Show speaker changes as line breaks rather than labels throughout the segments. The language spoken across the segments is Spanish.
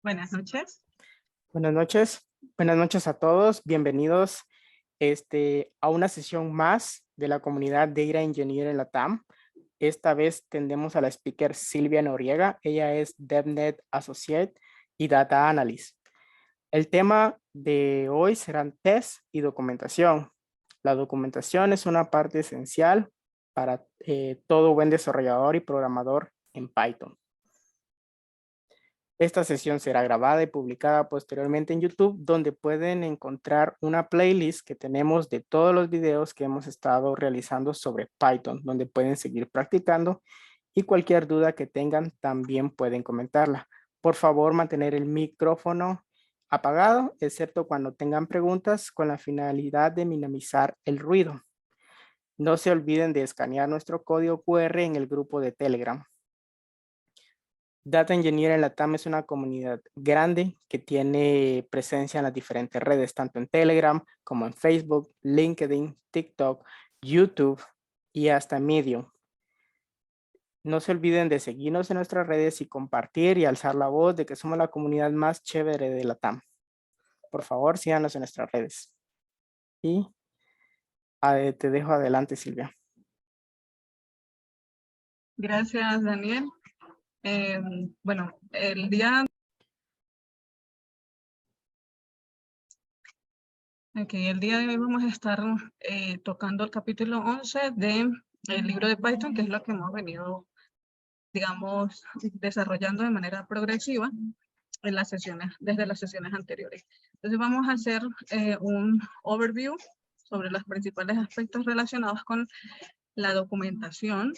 Buenas noches.
Buenas noches. Buenas noches a todos. Bienvenidos a una sesión más de la comunidad Data Engineer en la TAM. Esta vez tendremos a la speaker Silvia Noriega. Ella es DevNet Associate y Data Analyst. El tema de hoy serán test y documentación. La documentación es una parte esencial para todo buen desarrollador y programador en Python. Esta sesión será grabada y publicada posteriormente en YouTube, donde pueden encontrar una playlist que tenemos de todos los videos que hemos estado realizando sobre Python, donde pueden seguir practicando y cualquier duda que tengan también pueden comentarla. Por favor, mantener el micrófono apagado, excepto cuando tengan preguntas, con la finalidad de minimizar el ruido. No se olviden de escanear nuestro código QR en el grupo de Telegram. Data Engineer en la TAM es una comunidad grande que tiene presencia en las diferentes redes, tanto en Telegram como en Facebook, LinkedIn, TikTok, YouTube y hasta Medium. No se olviden de seguirnos en nuestras redes y compartir y alzar la voz de que somos la comunidad más chévere de la TAM. Por favor, síganos en nuestras redes. Y te dejo adelante, Silvia.
Gracias, Daniel. Bueno, el día de hoy vamos a estar tocando el capítulo 11 del libro de Python, que es lo que hemos venido, digamos, desarrollando de manera progresiva en las sesiones, desde las sesiones anteriores. Entonces vamos a hacer un overview sobre los principales aspectos relacionados con la documentación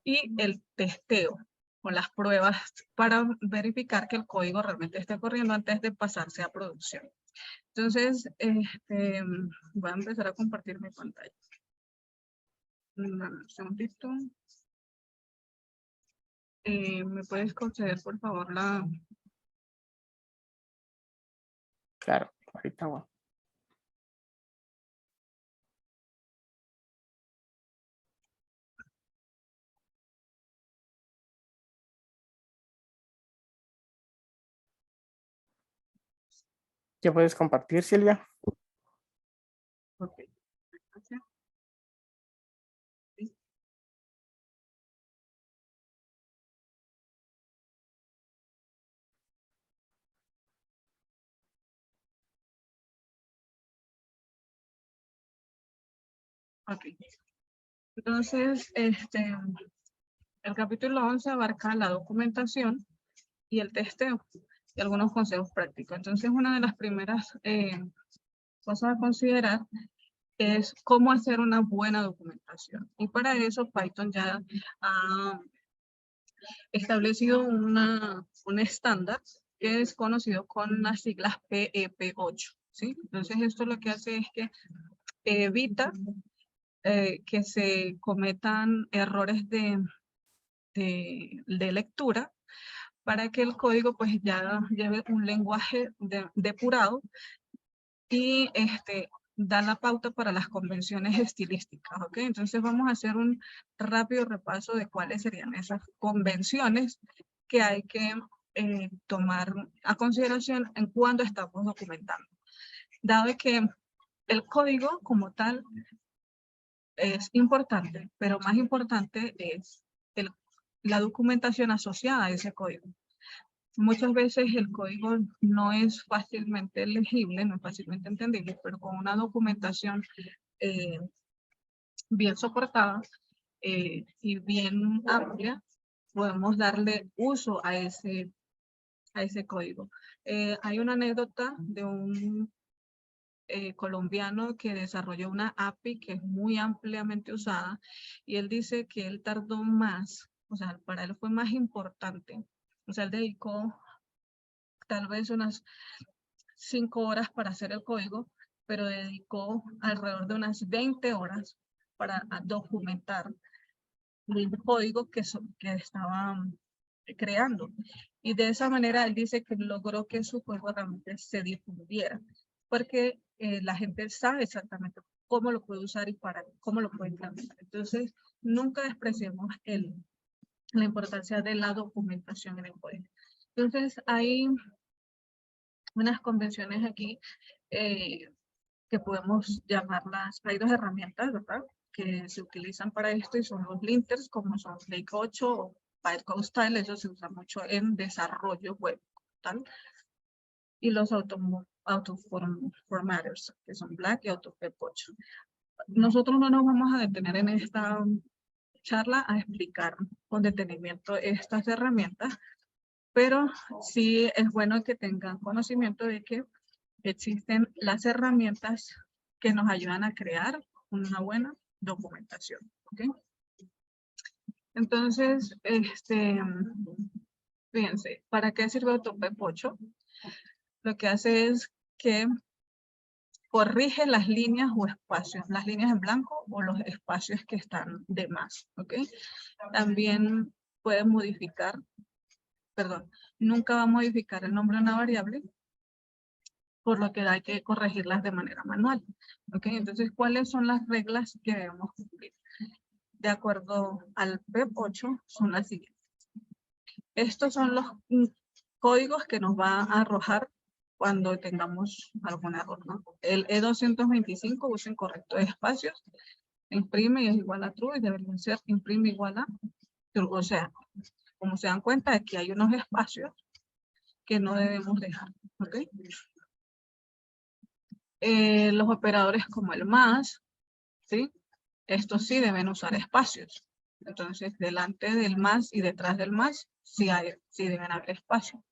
y el testeo o las pruebas para verificar que el código realmente esté corriendo antes de pasarse a producción. Entonces, voy a empezar a compartir mi pantalla. Un segundito. ¿Me puedes conceder, por favor, la...?
Claro, ahorita voy. ¿Ya puedes compartir, Silvia?
Ok. Gracias. Sí. Ok. Entonces, el capítulo 11 abarca la documentación y el testeo y algunos consejos prácticos. Entonces, una de las primeras cosas a considerar es cómo hacer una buena documentación. Y para eso Python ya ha establecido un estándar que es conocido con las siglas PEP8. ¿Sí? Entonces esto lo que hace es que evita que se cometan errores de lectura para que el código pues ya lleve un lenguaje depurado y da la pauta para las convenciones estilísticas, ¿ok? Entonces vamos a hacer un rápido repaso de cuáles serían esas convenciones que hay que tomar a consideración en cuando estamos documentando. Dado que el código como tal es importante, pero más importante es la documentación asociada a ese código. Muchas veces el código no es fácilmente legible, no es fácilmente entendible, pero con una documentación bien soportada y bien amplia, podemos darle uso a ese código. Hay una anécdota de un colombiano que desarrolló una API que es muy ampliamente usada y él dice que él tardó más, o sea, para él fue más importante, o sea, él dedicó tal vez unas 5 horas para hacer el código, pero dedicó alrededor de unas 20 horas para documentar el código que estaba creando. Y de esa manera él dice que logró que su juego realmente se difundiera, porque la gente sabe exactamente cómo lo puede usar y cómo lo puede implementar. Entonces, nunca despreciemos la importancia de la documentación en el código. Entonces, hay unas convenciones aquí que podemos llamarlas, hay dos herramientas, ¿verdad? Que se utilizan para esto y son los linters, como son Flake 8 o Bytecode Style, eso se usa mucho en desarrollo web, ¿tal? Y los autoformatters, que son Black y AutoPep 8. Nosotros no nos vamos a detener en esta charla a explicar con detenimiento estas herramientas, pero sí es bueno que tengan conocimiento de que existen las herramientas que nos ayudan a crear una buena documentación. ¿Okay? Entonces, fíjense, ¿para qué sirve AutoPep 8? Lo que hace es que corrige las líneas o espacios, las líneas en blanco o los espacios que están de más. ¿Okay? También puede modificar, perdón, nunca va a modificar el nombre de una variable, por lo que hay que corregirlas de manera manual. ¿Okay? Entonces, ¿cuáles son las reglas que debemos cumplir? De acuerdo al PEP 8, son las siguientes. Estos son los códigos que nos va a arrojar cuando tengamos algún error, ¿no? El E225 usa incorrecto de espacios, imprime y es igual a true y debería ser imprime igual a true. O sea, como se dan cuenta, aquí hay unos espacios que no debemos dejar. ¿Okay? Los operadores como el más, ¿sí? Estos sí deben usar espacios. Entonces, delante del más y detrás del más, sí deben haber espacio.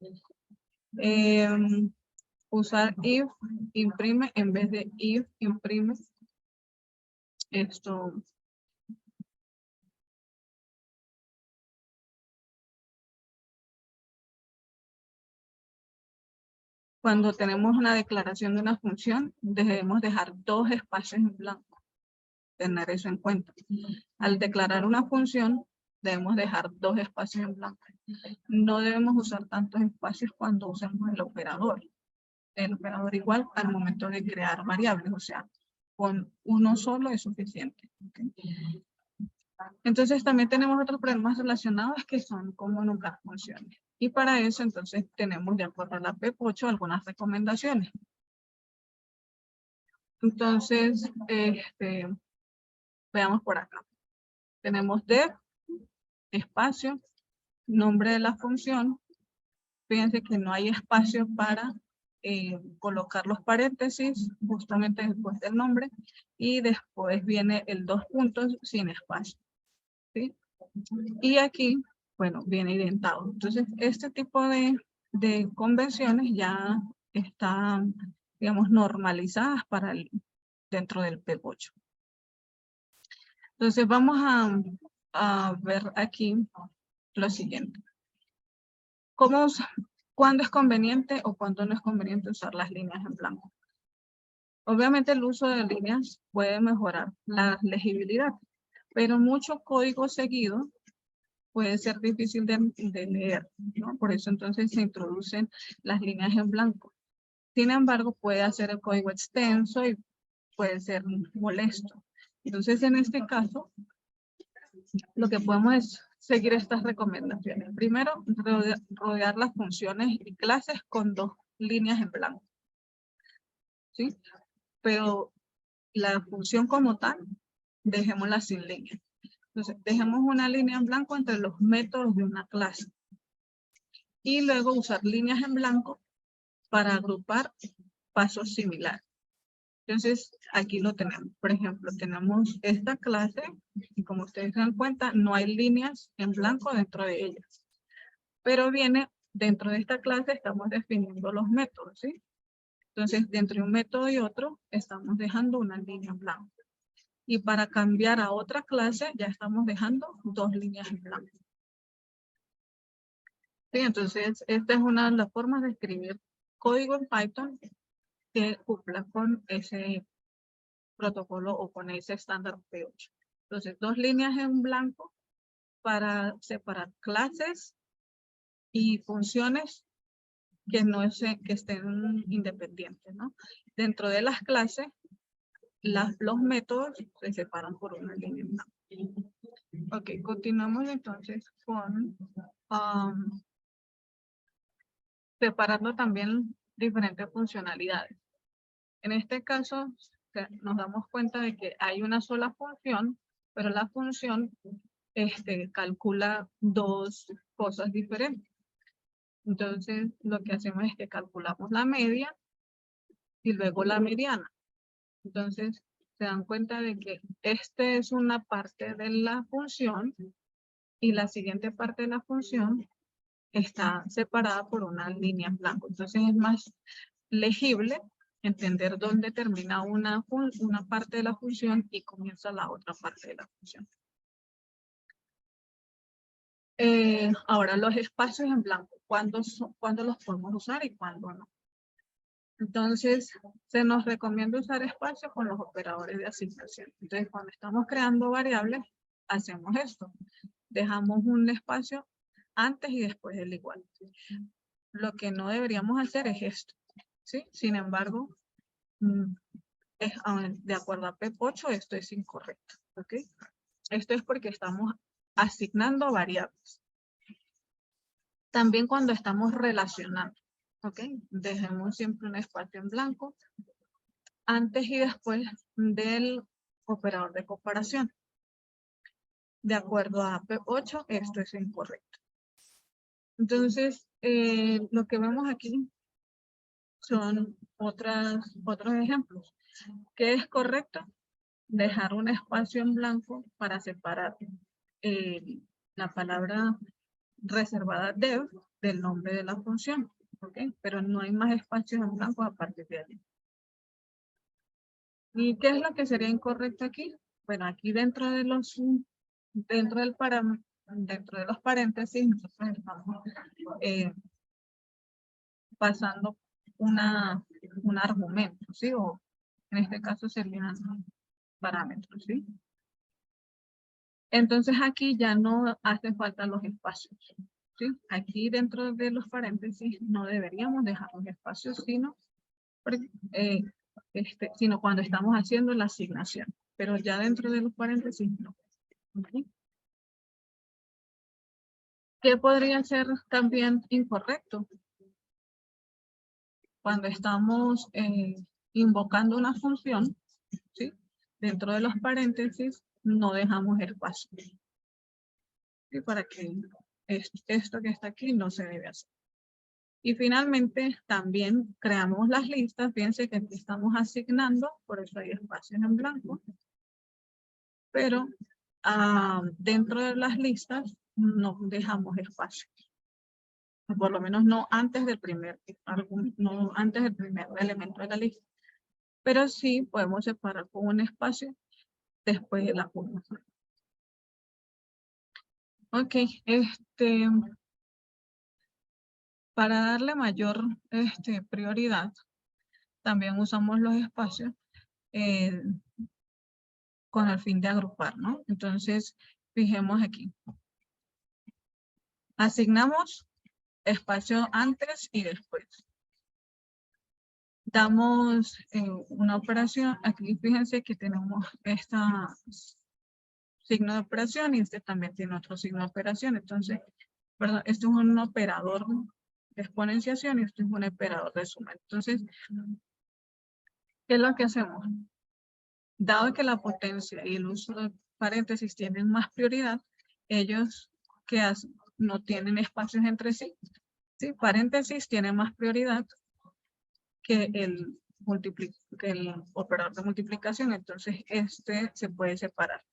Usar if imprime en vez de if imprime. Esto. Cuando tenemos una declaración de una función, debemos dejar dos espacios en blanco. Tener eso en cuenta. Al declarar una función, debemos dejar dos espacios en blanco. No debemos usar tantos espacios cuando usamos el operador. El operador igual al momento de crear variables, o sea, con uno solo es suficiente. ¿Okay? Entonces también tenemos otros problemas relacionados que son como nunca funciones. Y para eso entonces tenemos de acuerdo a la PEP 8 algunas recomendaciones. Entonces, veamos por acá. Tenemos def, espacio, nombre de la función. Fíjense que no hay espacio para colocar los paréntesis justamente después del nombre y después viene el dos puntos sin espacio. ¿Sí? Y aquí, bueno, viene identado. Entonces, este tipo de convenciones ya están, digamos, normalizadas para dentro del PEP 8. Entonces, vamos a ver aquí lo siguiente. ¿Cuándo es conveniente o cuándo no es conveniente usar las líneas en blanco? Obviamente el uso de líneas puede mejorar la legibilidad, pero mucho código seguido puede ser difícil de leer, ¿no? Por eso entonces se introducen las líneas en blanco. Sin embargo, puede hacer el código extenso y puede ser molesto. Entonces, en este caso, lo que podemos es seguir estas recomendaciones. Primero, rodear las funciones y clases con dos líneas en blanco. ¿Sí? Pero la función como tal, dejémosla sin línea. Entonces, dejemos una línea en blanco entre los métodos de una clase. Y luego usar líneas en blanco para agrupar pasos similares. Entonces, aquí lo tenemos. Por ejemplo, tenemos esta clase y como ustedes se dan cuenta, no hay líneas en blanco dentro de ellas. Pero viene, dentro de esta clase estamos definiendo los métodos, ¿sí? Entonces, dentro de un método y otro, estamos dejando una línea en blanco. Y para cambiar a otra clase, ya estamos dejando dos líneas en blanco. Sí, entonces, esta es una de las formas de escribir código en Python que cumpla con ese protocolo o con ese estándar P8. Entonces, dos líneas en blanco para separar clases y funciones que que estén independientes, ¿no? Dentro de las clases, los métodos se separan por una línea en blanco. Ok, continuamos entonces con separando también diferentes funcionalidades. En este caso, nos damos cuenta de que hay una sola función, pero la función calcula dos cosas diferentes. Entonces, lo que hacemos es que calculamos la media y luego la mediana. Entonces, se dan cuenta de que esta es una parte de la función y la siguiente parte de la función está separada por una línea en blanco. Entonces, es más legible entender dónde termina una parte de la función y comienza la otra parte de la función. Ahora, los espacios en blanco, ¿cuándo los podemos usar y cuándo no? Entonces, se nos recomienda usar espacios con los operadores de asignación. Entonces, cuando estamos creando variables, hacemos esto. Dejamos un espacio antes y después del igual. Lo que no deberíamos hacer es esto, ¿sí? Sin embargo, de acuerdo a PEP 8, esto es incorrecto, ¿ok? Esto es porque estamos asignando variables. También cuando estamos relacionando, ¿ok? Dejemos siempre un espacio en blanco antes y después del operador de comparación. De acuerdo a PEP 8, esto es incorrecto. Entonces, lo que vemos aquí son otros ejemplos. ¿Qué es correcto? Dejar un espacio en blanco para separar la palabra reservada dev del nombre de la función, ¿ok? Pero no hay más espacios en blanco a partir de ahí. ¿Y qué es lo que sería incorrecto aquí? Bueno, aquí dentro de los paréntesis, nosotros estamos pasando un argumento, ¿sí? O en este caso serían parámetros, ¿sí? Entonces aquí ya no hace falta los espacios, ¿sí? Aquí dentro de los paréntesis no deberíamos dejar los espacios, sino cuando estamos haciendo la asignación. Pero ya dentro de los paréntesis no. ¿Okay? ¿Qué podría ser también incorrecto? Cuando estamos invocando una función, ¿sí? Dentro de los paréntesis no dejamos espacio. ¿Sí? Para que esto que está aquí no se debe hacer. Y finalmente también creamos las listas. Fíjense que aquí estamos asignando, por eso hay espacios en blanco. Pero dentro de las listas no dejamos espacio. Por lo menos no antes del primer elemento de la lista. Pero sí podemos separar con un espacio después de la curva. Ok, para darle mayor prioridad, también usamos los espacios con el fin de agrupar, ¿no? Entonces, fijemos aquí. Asignamos espacio antes y después. Damos una operación, aquí fíjense que tenemos esta signo de operación y este también tiene otro signo de operación. Entonces, perdón, esto es un operador de exponenciación y esto es un operador de suma. Entonces, ¿qué es lo que hacemos? Dado que la potencia y el uso de paréntesis tienen más prioridad, ellos que hacen no tienen espacios entre sí. ¿Sí? Paréntesis tiene más prioridad que el operador de multiplicación, entonces se puede separar.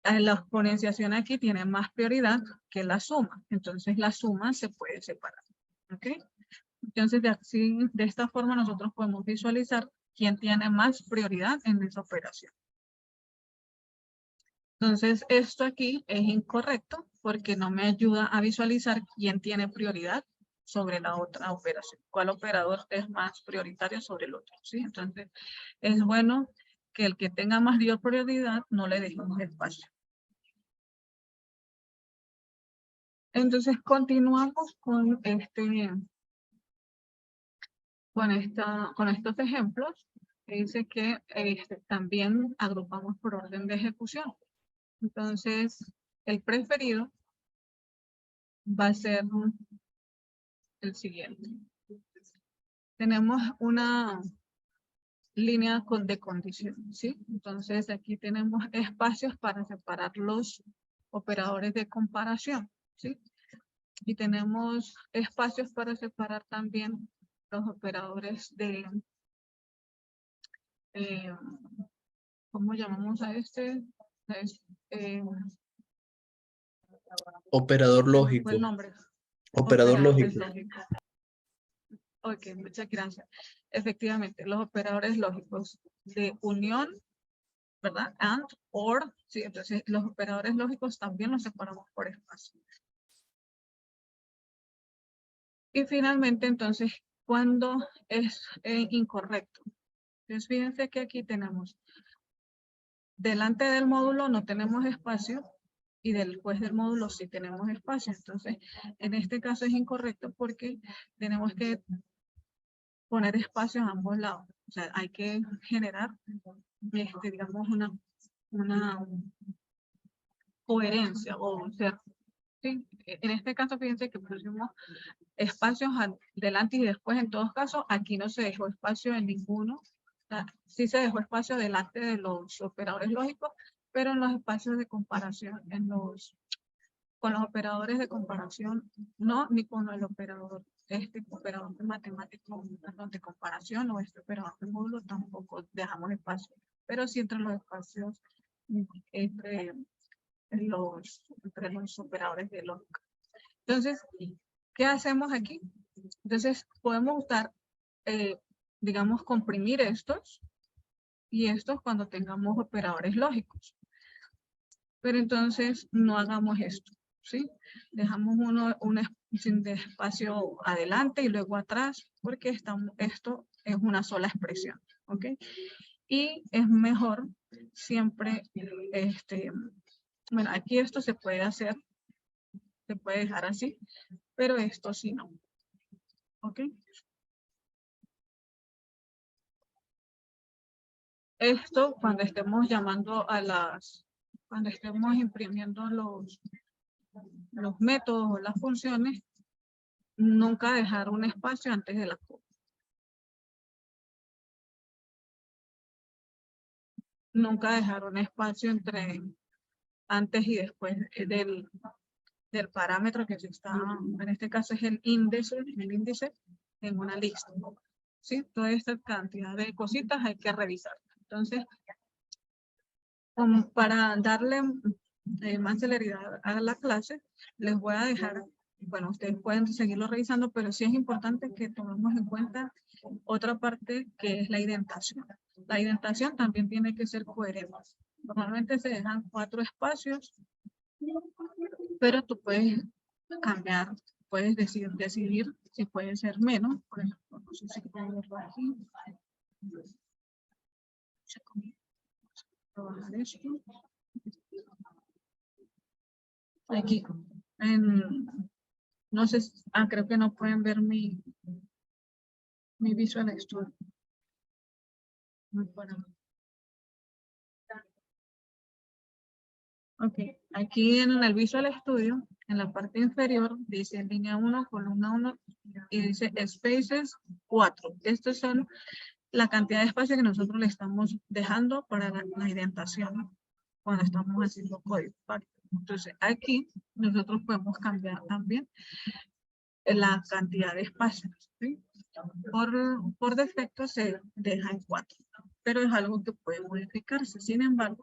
La exponenciación aquí tiene más prioridad que la suma, entonces la suma se puede separar. ¿Ok? Entonces de esta forma nosotros podemos visualizar quién tiene más prioridad en esa operación. Entonces esto aquí es incorrecto porque no me ayuda a visualizar quién tiene prioridad sobre la otra operación. ¿Cuál operador es más prioritario sobre el otro? ¿Sí? Entonces, es bueno que el que tenga mayor prioridad no le dejemos espacio. Entonces, continuamos con estos ejemplos. Dice que también agrupamos por orden de ejecución. Entonces, el preferido va a ser el siguiente. tenemos una línea de condición, ¿sí? Entonces aquí tenemos espacios para separar los operadores de comparación, ¿sí? Y tenemos espacios para separar también los operadores de, ¿cómo llamamos a este? Es,
Operador
fue
lógico.
el nombre.
Operador
Operadores
lógico.
lógicos. Ok, muchas gracias. Efectivamente, los operadores lógicos de unión, ¿verdad? And, or, sí, entonces los operadores lógicos también los separamos por espacio. Y finalmente, entonces, cuando es incorrecto. Entonces, fíjense que aquí tenemos, delante del módulo no tenemos espacio y después del módulo sí tenemos espacio. Entonces, en este caso es incorrecto porque tenemos que poner espacio a ambos lados. O sea, hay que generar, digamos, una coherencia o sea, ¿sí? En este caso, fíjense que pusimos espacios delante y después. En todos casos, aquí no se dejó espacio en ninguno. O sea, sí se dejó espacio delante de los operadores lógicos, pero en los espacios de comparación, con los operadores de comparación, no, ni con el operador, operador de matemático, perdón, de comparación o este operador de módulo tampoco dejamos espacio, pero sí entre los espacios entre los operadores de lógica. Entonces, ¿qué hacemos aquí? Entonces, podemos usar, digamos, comprimir estos y estos cuando tengamos operadores lógicos. Pero entonces no hagamos esto, ¿sí? Dejamos un espacio adelante y luego atrás, porque esto es una sola expresión, ¿ok? Y es mejor siempre, bueno, aquí esto se puede hacer, se puede dejar así, pero esto sí no, ¿ok? Esto cuando estemos llamando cuando estemos imprimiendo los métodos o las funciones, nunca dejar un espacio antes de la coma. Nunca dejar un espacio entre antes y después del parámetro que se está, en este caso es el índice en una lista. ¿Sí? Toda esta cantidad de cositas hay que revisar. Entonces, para darle más celeridad a la clase, les voy a dejar, bueno, ustedes pueden seguirlo revisando, pero sí es importante que tomemos en cuenta otra parte que es la indentación. La indentación también tiene que ser coherente. Normalmente se dejan 4 espacios, pero tú puedes cambiar, puedes decidir si puede ser menos. Por ejemplo, no sé si puedo verlo aquí. Trabajar esto. Aquí, no sé, creo que no pueden ver mi Visual Studio. Ok, aquí en el Visual Studio, en la parte inferior, dice línea 1, columna 1, y dice spaces 4. Estos son la cantidad de espacio que nosotros le estamos dejando para la indentación cuando estamos haciendo código. Entonces, aquí nosotros podemos cambiar también la cantidad de espacios, ¿sí? Por defecto se deja en 4, pero es algo que puede modificarse. Sin embargo,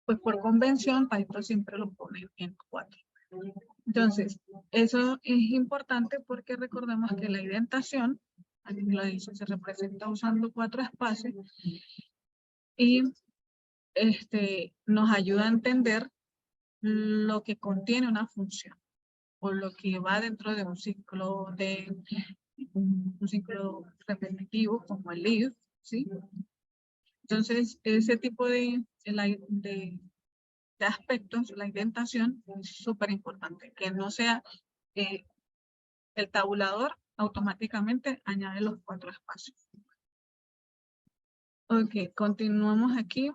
pues por convención, Python siempre lo pone en 4. Entonces, eso es importante porque recordemos que la indentación, aquí lo dice, se representa usando 4 espacios y nos ayuda a entender lo que contiene una función o lo que va dentro de un ciclo un ciclo repetitivo como el if, ¿sí? Entonces, ese tipo de aspectos, la indentación es súper importante, que no sea el tabulador automáticamente añade los 4 espacios. Ok, continuamos aquí.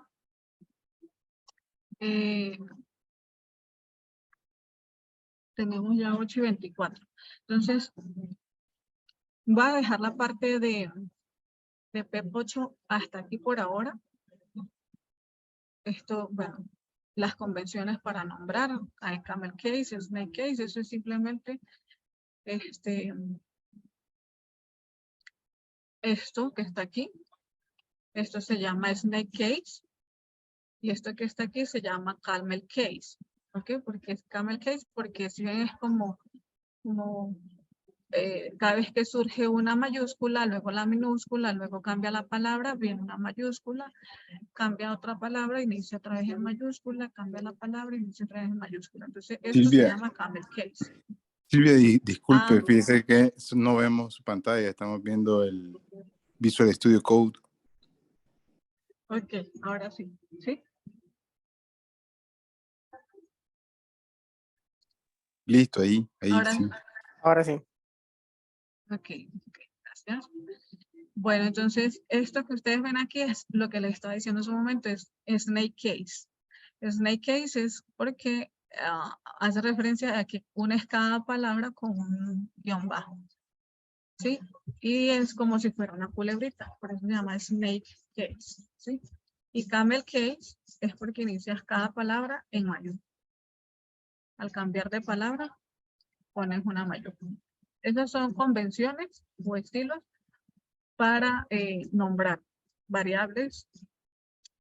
Tenemos ya 8:24. Entonces, Voy a dejar la parte de PEP 8 hasta aquí por ahora. Esto, bueno, las convenciones para nombrar, hay camel case, snake case, eso es simplemente esto que está aquí. Esto se llama snake case. Y esto que está aquí se llama camel case. ¿Ok? Porque es camel case, porque si ven es como cada vez que surge una mayúscula, luego la minúscula, luego cambia la palabra, viene una mayúscula, cambia otra palabra, inicia otra vez en mayúscula, cambia la palabra, inicia otra vez en mayúscula. Entonces, esto se
Silvia.
llama camel case.
Silvia, disculpe,
Ah.
fíjese que no vemos su pantalla, estamos viendo el Visual Studio Code.
Ok, ahora sí. ¿Sí?
Listo, ahí
Ahora
sí.
Ahora sí.
Ok, gracias. Bueno, entonces esto que ustedes ven aquí es lo que les estaba diciendo en su momento, es snake case. Snake case es porque hace referencia a que unes cada palabra con un guión bajo. ¿Sí? Y es como si fuera una culebrita, por eso se llama snake case. ¿Sí? Y camel case es porque inicias cada palabra en mayúscula. Al cambiar de palabra, pones una mayúscula. Esas son convenciones o estilos para nombrar variables,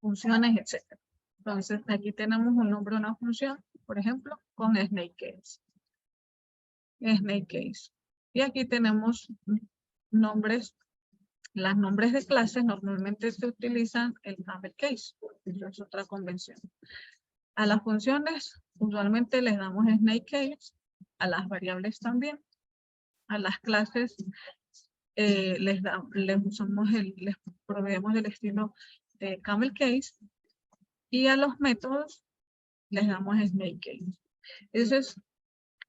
funciones, etc. Entonces, aquí tenemos un nombre, una función, por ejemplo, con snake case. Snake case. Y aquí tenemos nombres. Los nombres de clases normalmente se utilizan el camel case. Eso es otra convención. A las funciones, usualmente les damos snake case. A las variables también. A las clases les proveemos el estilo de camel case. Y a los métodos les damos snake case. Esa es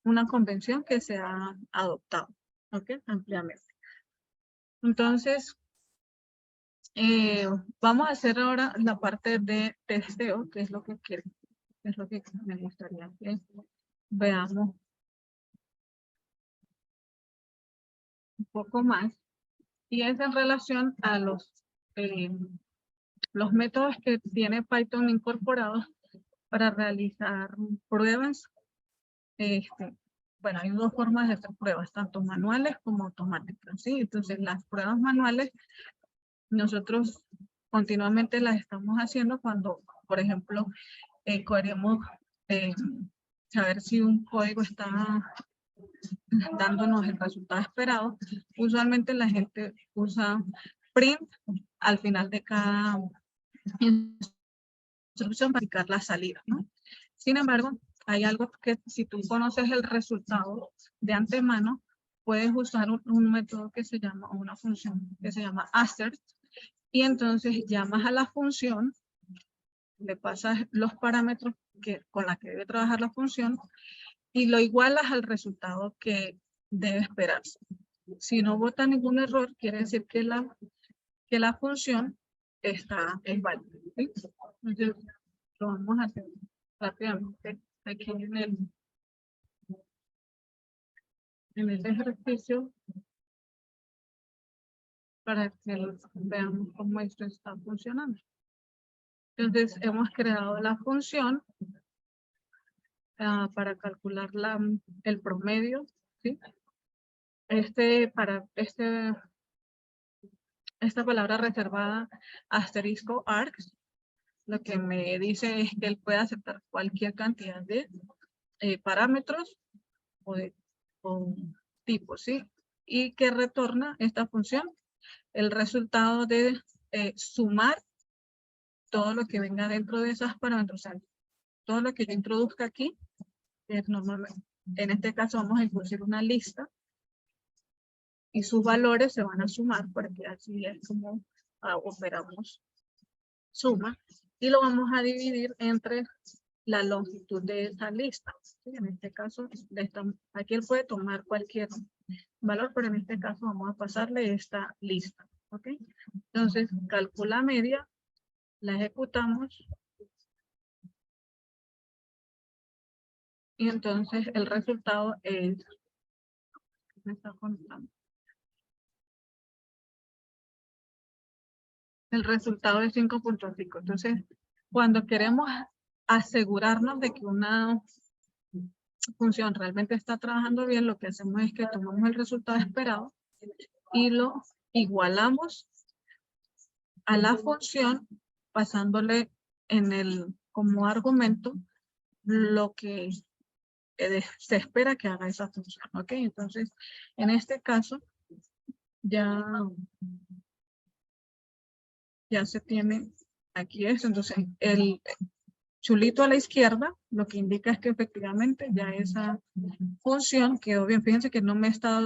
una convención que se ha adoptado, ¿ok? Ampliamente. Entonces, vamos a hacer ahora la parte de testeo, que es lo que quiero, es lo que me gustaría que veamos un poco más. Y es en relación a los métodos que tiene Python incorporados para realizar pruebas. Bueno, hay dos formas de hacer pruebas, tanto manuales como automáticas, ¿sí? Entonces, las pruebas manuales, nosotros continuamente las estamos haciendo cuando, por ejemplo, queremos saber si un código está dándonos el resultado esperado. Usualmente la gente usa print al final de cada instrucción para indicar la salida, ¿no? Sin embargo, hay algo que si tú conoces el resultado de antemano, puedes usar un método que se llama, una función que se llama assert, y entonces llamas a la función, le pasas los parámetros con la que debe trabajar la función y lo igualas al resultado que debe esperarse. Si no bota ningún error, quiere decir que la función es válida, ¿sí? Entonces, lo vamos a hacer rápidamente aquí en el ejercicio para que veamos cómo esto está funcionando. Entonces, hemos creado la función para calcular el promedio, ¿sí? Esta palabra reservada asterisco args, lo que me dice es que él puede aceptar cualquier cantidad de parámetros o tipos, ¿sí? Y que retorna esta función el resultado de sumar todo lo que venga dentro de esas parámetros. O sea, todo lo que yo introduzca aquí, normalmente, en este caso vamos a introducir una lista y sus valores se van a sumar porque así es como operamos suma y lo vamos a dividir entre la longitud de esa lista. ¿Sí? En este caso, aquí él puede tomar cualquier valor, pero en este caso vamos a pasarle esta lista. ¿Ok? Entonces, calcula media, la ejecutamos y entonces el resultado es, me está contando. el resultado es 5.5. Entonces, cuando queremos asegurarnos de que una función realmente está trabajando bien, lo que hacemos es que tomamos el resultado esperado y lo igualamos a la función pasándole como argumento lo que se espera que haga esa función, ¿ok? Entonces, en este caso, ya se tiene aquí eso. Entonces, el chulito a la izquierda lo que indica es que efectivamente ya esa función quedó bien. Fíjense que no me está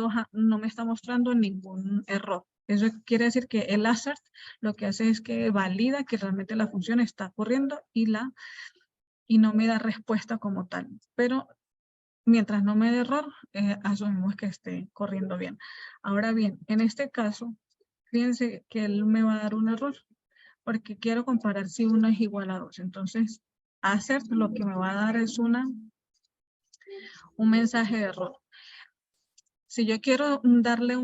mostrando ningún error. Eso quiere decir que el assert lo que hace es que valida que realmente la función está corriendo y no me da respuesta como tal. Pero mientras no me dé error, asumimos que esté corriendo bien. Ahora bien, en este caso, fíjense que él me va a dar un error porque quiero comparar si 1 es igual a 2. Entonces, assert lo que me va a dar es un mensaje de error. Si yo quiero darle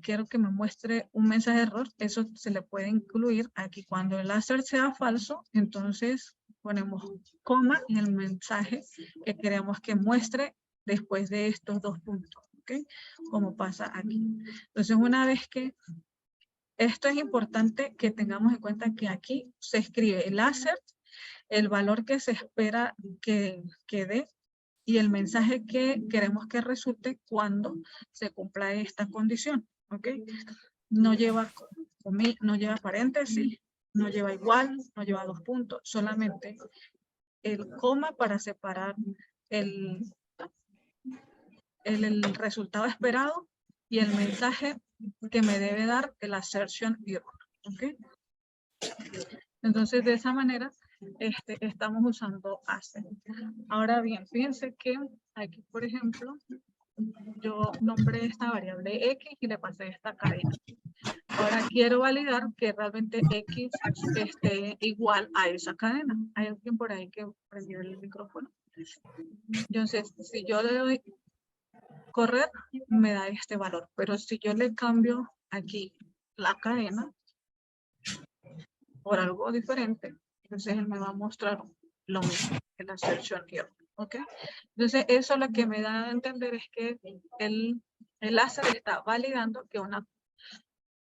quiero que me muestre un mensaje de error, eso se le puede incluir aquí. Cuando el assert sea falso, entonces ponemos coma y el mensaje que queremos que muestre después de estos 2 puntos, ¿ok? Como pasa aquí. Entonces, una vez que esto es importante que tengamos en cuenta que aquí se escribe el assert, el valor que se espera que dé y el mensaje que queremos que resulte cuando se cumpla esta condición, ¿ok? No lleva paréntesis, no lleva igual, no lleva 2 puntos, solamente el coma para separar el resultado esperado y el mensaje que me debe dar el assertion error, ¿ok? Entonces, de esa manera, estamos usando assert. Ahora bien, fíjense que aquí, por ejemplo, yo nombré esta variable X y le pasé esta cadena. Ahora quiero validar que realmente X esté igual a esa cadena. ¿Hay alguien por ahí que prendió el micrófono? Entonces, si yo le doy correr, me da este valor. Pero si yo le cambio aquí la cadena por algo diferente, entonces él me va a mostrar lo mismo, el assertion error. ¿Ok? Entonces, eso lo que me da a entender es que el assert está validando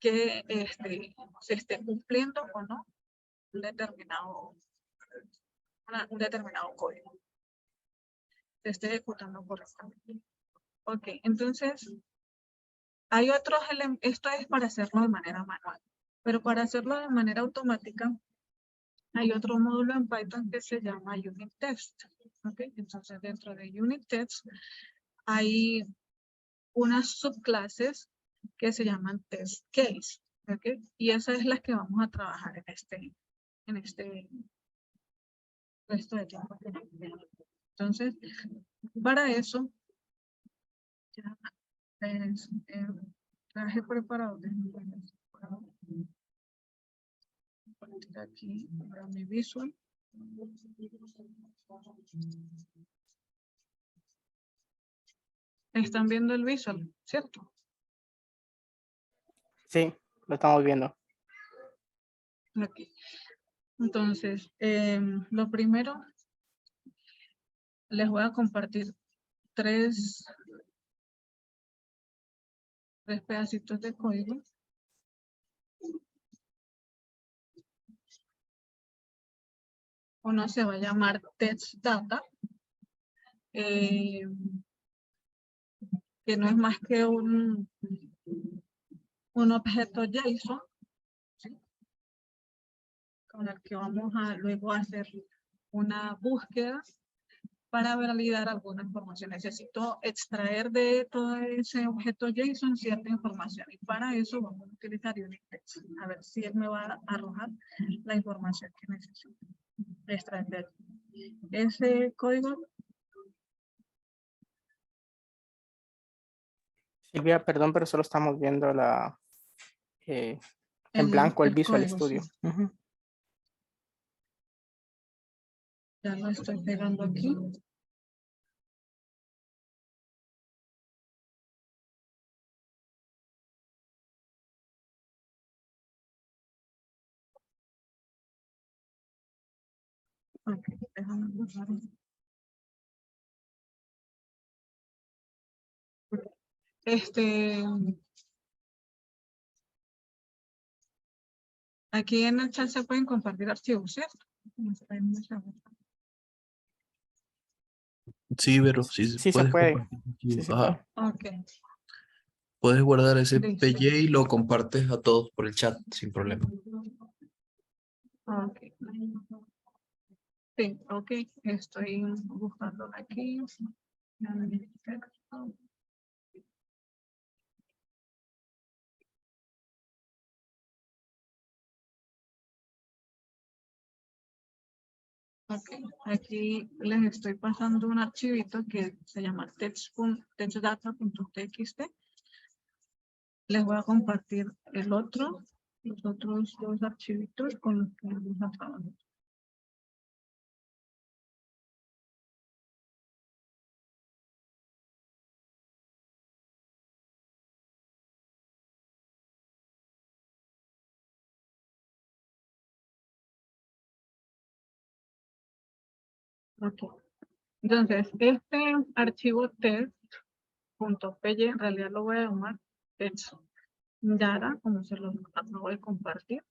que se esté cumpliendo o no un determinado código. Se esté ejecutando correctamente. Ok, entonces, hay otros elementos, esto es para hacerlo de manera manual, pero para hacerlo de manera automática, hay otro módulo en Python que se llama Unit Test. Okay. Entonces, dentro de Unit Test hay unas subclases que se llaman Test Case. Okay. Y esas es las que vamos a trabajar en este resto de tiempo. Entonces, para eso, ya traje preparado. Aquí para mi visual. Están viendo el visual, ¿cierto?
Sí, lo estamos viendo.
Ok. Entonces, lo primero, les voy a compartir tres pedacitos de código. Uno se va a llamar test data, que no es más que un objeto JSON, ¿sí? Con el que vamos a luego hacer una búsqueda para validar alguna información. Necesito extraer de todo ese objeto JSON cierta información y para eso vamos a utilizar UnitTest. A ver si él me va a arrojar la información que necesito extraer de aquí. Ese código.
Silvia, perdón, pero solo estamos viendo en blanco el Visual
código,
Studio.
sí.
Ujú.
Ya lo estoy pegando aquí. Ok, déjame buscar. Aquí en el chat se pueden compartir archivos, ¿cierto?
Sí, pero sí
Sí se
puedes
puede.
compartir.
Sí se
Ajá.
Ok,
Puedes guardar ese
listo.
PJ y lo compartes a todos por el chat sin problema.
Ok. Sí, ok, estoy buscando aquí. Ok, aquí les estoy pasando un archivito que se llama textdata.txt. Les voy a compartir el otro, los otros dos archivitos con los que vamos a trabajar. Ok, entonces este archivo test.py en realidad lo voy a llamar text Yara, como se lo acabo de compartir.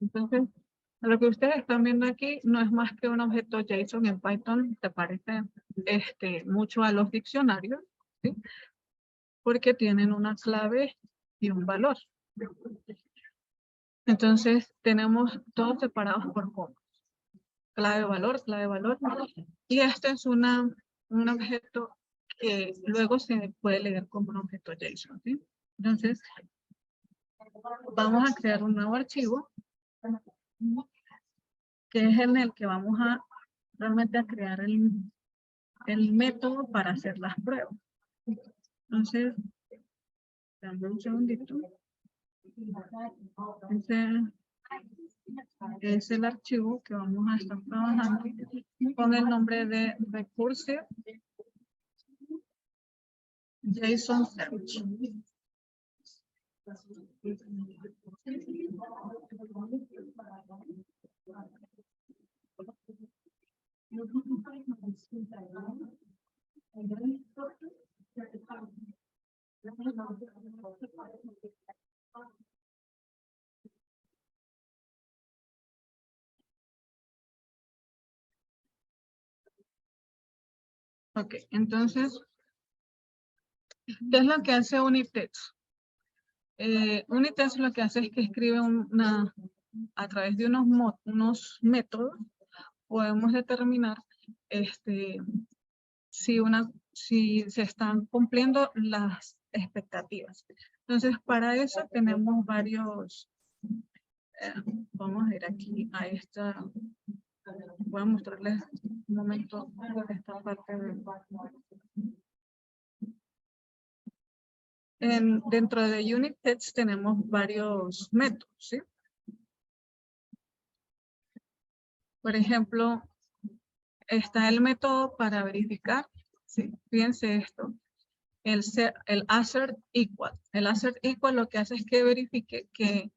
Entonces, lo que ustedes están viendo aquí no es más que un objeto JSON en Python, te parece mucho a los diccionarios, ¿sí? Porque tienen una clave y un valor. Entonces, tenemos todos separados por comas. Clave, valor, y este es un objeto que luego se puede leer como un objeto JSON, ¿sí? Entonces, vamos a crear un nuevo archivo que es en el que vamos a realmente a crear el método para hacer las pruebas. Entonces, dame un segundito. Ese es el archivo que vamos a estar trabajando con el nombre de Recursive JSON Search. Ok, entonces, ¿qué es lo que hace Unitext? Unitext lo que hace es que escribe a través de unos métodos, podemos determinar si se están cumpliendo las expectativas. Entonces, para eso tenemos varios, vamos a ir aquí a esta, voy a mostrarles un momento esta parte dentro de Unitext tenemos varios métodos, ¿sí? Por ejemplo, está el método para verificar, ¿sí? Fíjense esto, el assert equal. El assert equal lo que hace es que verifique que,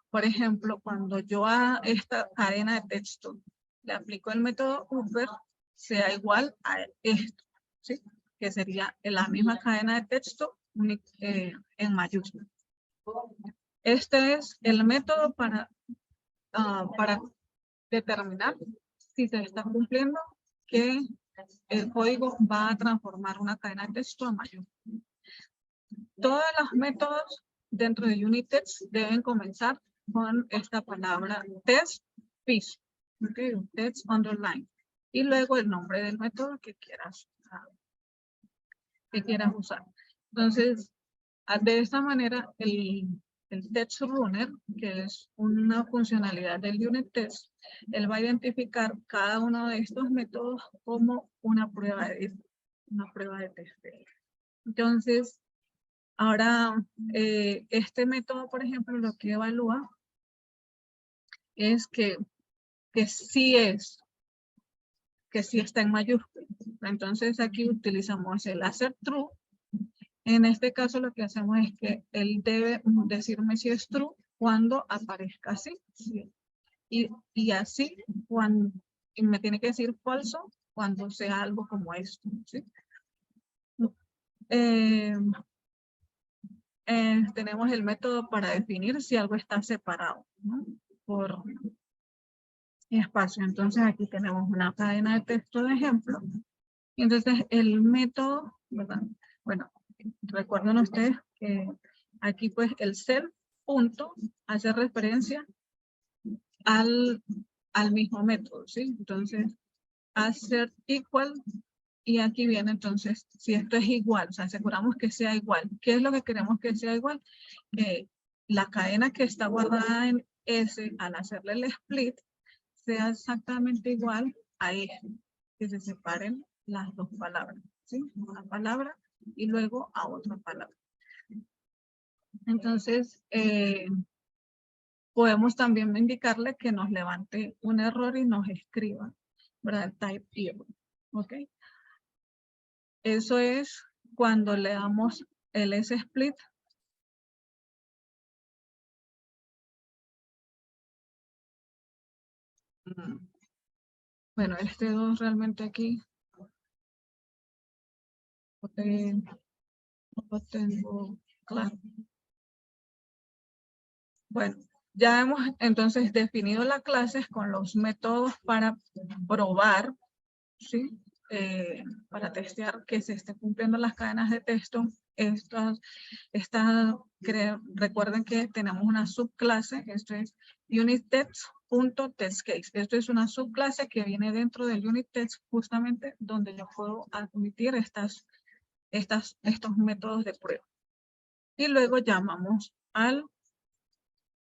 por ejemplo, cuando yo a esta cadena de texto le aplico el método upper, sea igual a esto, ¿sí? Que sería la misma cadena de texto en mayúsculas. Este es el método para determinar si se está cumpliendo que el código va a transformar una cadena de texto a mayúsculas. Todos los métodos dentro de Unitext deben comenzar con esta palabra test piece, okay, test underline, y luego el nombre del método que quieras usar. Entonces, de esta manera, el text runner, que es una funcionalidad del unit test, él va a identificar cada uno de estos métodos como una prueba de testeo. Entonces, ahora, este método, por ejemplo, lo que evalúa es que sí es que sí está en mayúscula. Entonces aquí utilizamos el hacer true. En este caso lo que hacemos es que él debe decirme si es true cuando aparezca así. ¿Sí? Y así cuando y me tiene que decir falso cuando sea algo como esto. ¿Sí? Tenemos el método para definir si algo está separado, ¿no? Por espacio. Entonces aquí tenemos una cadena de texto de ejemplo. Y entonces el método, ¿verdad? Bueno, recuerden ustedes que aquí pues el self punto hace referencia al mismo método, ¿sí? Entonces hacer equal y aquí viene entonces si esto es igual, o sea, aseguramos que sea igual. ¿Qué es lo que queremos que sea igual? Que la cadena que está guardada en S al hacerle el split sea exactamente igual a esto, que se separen las dos palabras, ¿sí? Una palabra y luego a otra palabra. Entonces, podemos también indicarle que nos levante un error y nos escriba, ¿verdad? Type error, ¿ok? Eso es cuando le damos el S-split. Bueno, este 2 realmente aquí no lo tengo claro. Bueno, ya hemos entonces definido las clases con los métodos para probar, ¿sí? Para testear que se estén cumpliendo las cadenas de texto. Recuerden que tenemos una subclase, esto es UnitText.TestCase. Esto es una subclase que viene dentro del UnitText justamente donde yo puedo admitir estos métodos de prueba. Y luego llamamos al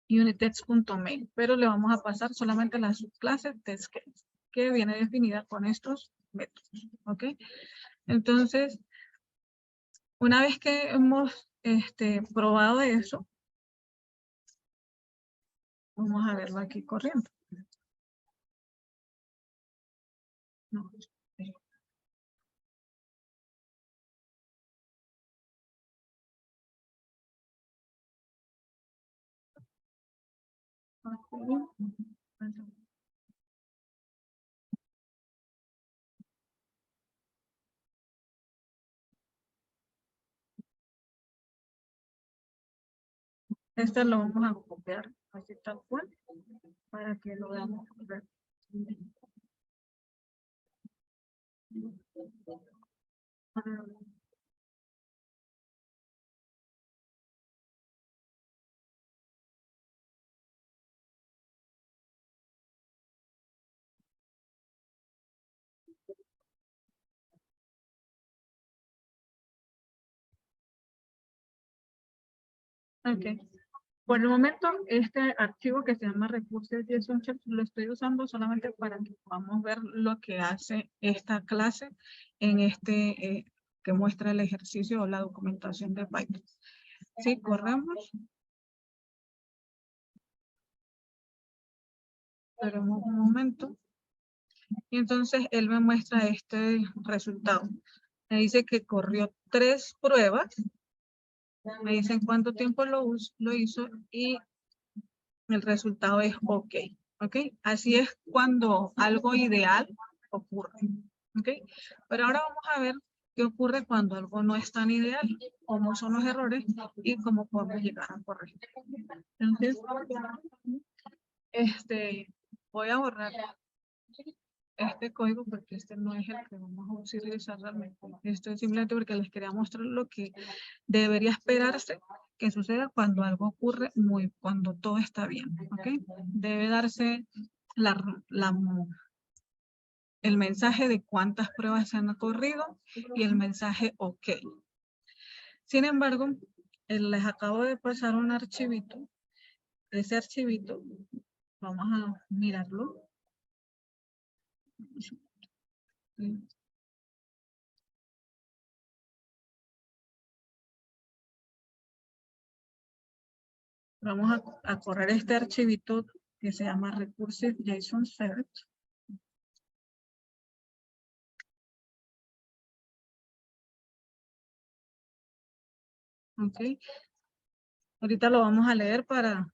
UnitText.main, pero le vamos a pasar solamente la subclase TestCase, que viene definida con estos métodos, ¿ok? Entonces, una vez que hemos probado eso, vamos a verlo aquí corriendo. No. Este lo vamos a copiar así tal cual para que lo veamos. Ok. Por el momento, este archivo que se llama recursos.json lo estoy usando solamente para que podamos ver lo que hace esta clase en que muestra el ejercicio o la documentación de Python. Sí, corremos. Esperemos un momento. Y entonces él me muestra este resultado. Me dice que corrió 3 pruebas. Me dice en cuánto tiempo lo hizo y el resultado es OK. ¿Ok? Así es cuando algo ideal ocurre. ¿Ok? Pero ahora vamos a ver qué ocurre cuando algo no es tan ideal, cómo son los errores y cómo podemos llegar a corregir. Entonces, voy a borrar este código porque este no es el que vamos a utilizar realmente. Esto es simplemente porque les quería mostrar lo que debería esperarse que suceda cuando algo ocurre cuando todo está bien, ¿ok? Debe darse el mensaje de cuántas pruebas se han corrido y el mensaje OK. Sin embargo, les acabo de pasar un archivito. Ese archivito, vamos a mirarlo. Vamos a correr este archivito que se llama recursive.json search. ¿ok? Ahorita lo vamos a leer para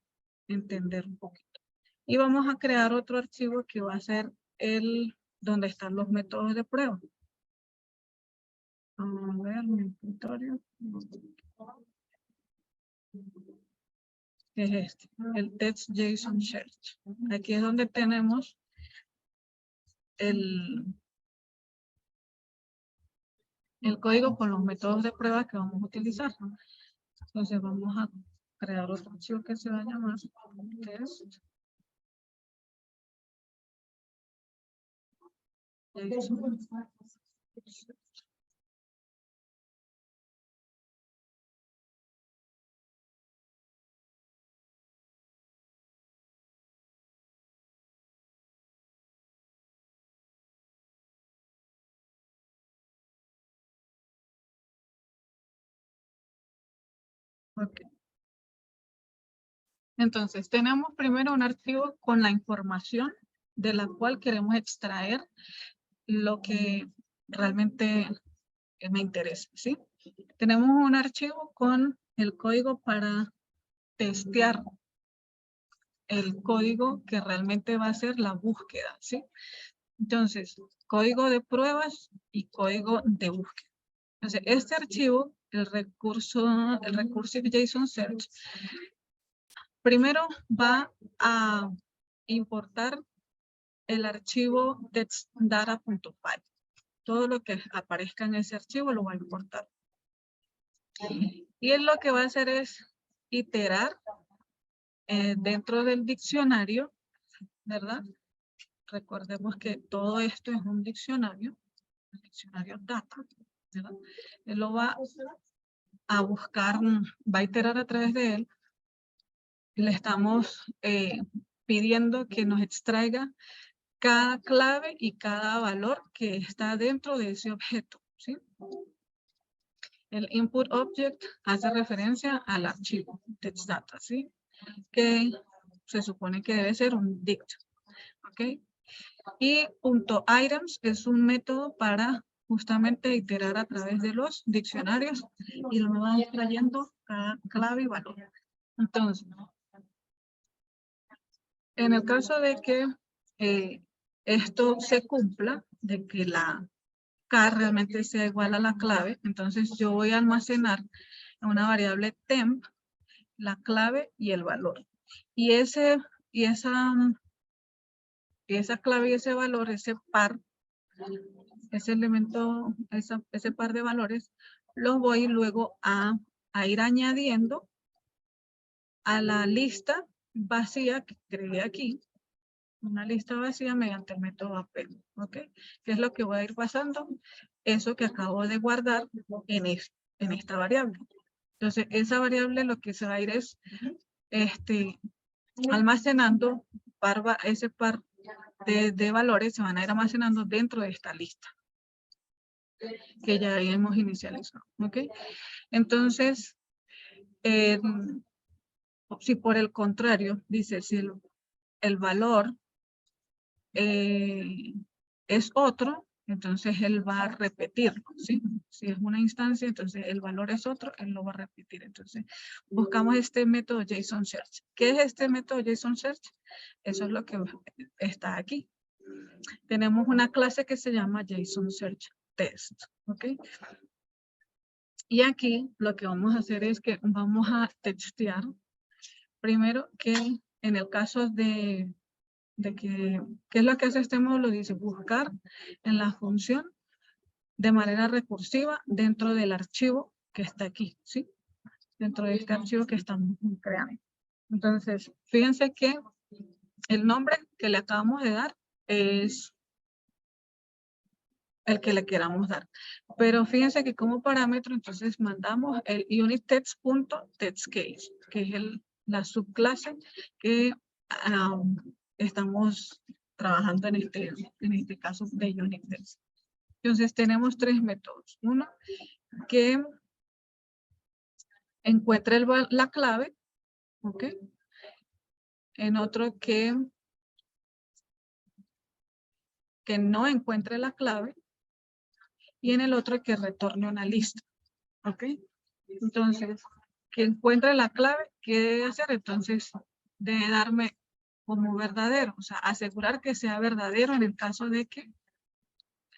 entender un poquito. Y vamos a crear otro archivo que va a ser el donde están los métodos de prueba. Vamos a ver mi escritorio. Es este, el text JSON search. Aquí es donde tenemos el código con los métodos de prueba que vamos a utilizar. Entonces vamos a crear otro archivo que se va a llamar test JSON. Ok. Entonces, tenemos primero un archivo con la información de la cual queremos extraer lo que realmente me interesa, ¿sí? Tenemos un archivo con el código para testear el código que realmente va a ser la búsqueda, ¿sí? Entonces, código de pruebas y código de búsqueda. Entonces, este archivo, el recursive JSON search, primero va a importar el archivo textdata.py. Todo lo que aparezca en ese archivo lo va a importar. Y él lo que va a hacer es iterar dentro del diccionario, ¿verdad? Recordemos que todo esto es un diccionario data, ¿verdad? Él lo va a buscar, va a iterar a través de él. Le estamos pidiendo que nos extraiga cada clave y cada valor que está dentro de ese objeto, ¿sí? El input object hace referencia al archivo textdata, ¿sí? Que se supone que debe ser un dict, ¿ok? Y .items es un método para justamente iterar a través de los diccionarios y lo va extrayendo cada clave y valor. Entonces, en el caso de que esto se cumpla, de que la K realmente sea igual a la clave, entonces yo voy a almacenar en una variable temp la clave y el valor. Y esa clave y ese valor, ese par, ese elemento, ese par de valores, los voy luego a ir añadiendo a la lista vacía que creé aquí, una lista vacía mediante el método append, ¿ok? Que es lo que voy a ir pasando, eso que acabo de guardar en esta variable. Entonces, esa variable lo que se va a ir es almacenando ese par de valores se van a ir almacenando dentro de esta lista que ya hemos inicializado, ¿ok? Entonces, si por el contrario, dice, si el valor es otro, entonces él va a repetirlo, ¿sí? Si es una instancia, entonces el valor es otro, él lo va a repetir. Entonces, buscamos este método JSON Search. ¿Qué es este método JSON Search? Eso es lo que está aquí. Tenemos una clase que se llama JSON Search Test, ¿ok? Y aquí lo que vamos a hacer es que vamos a testear primero que en el caso de que, ¿qué es lo que hace este módulo? Dice buscar en la función de manera recursiva dentro del archivo que está aquí, ¿sí? Dentro de este archivo que estamos creando. Entonces, fíjense que el nombre que le acabamos de dar es el que le queramos dar. Pero fíjense que como parámetro, entonces mandamos el unitText.textCase, que es la subclase que estamos trabajando en este caso de unitText. Entonces tenemos tres métodos. Uno que encuentre la clave, ¿ok? En otro que no encuentre la clave y en el otro que retorne una lista, ¿ok? Entonces, que encuentre la clave, ¿qué debe hacer? Entonces, debe darme como verdadero, o sea, asegurar que sea verdadero en el caso de que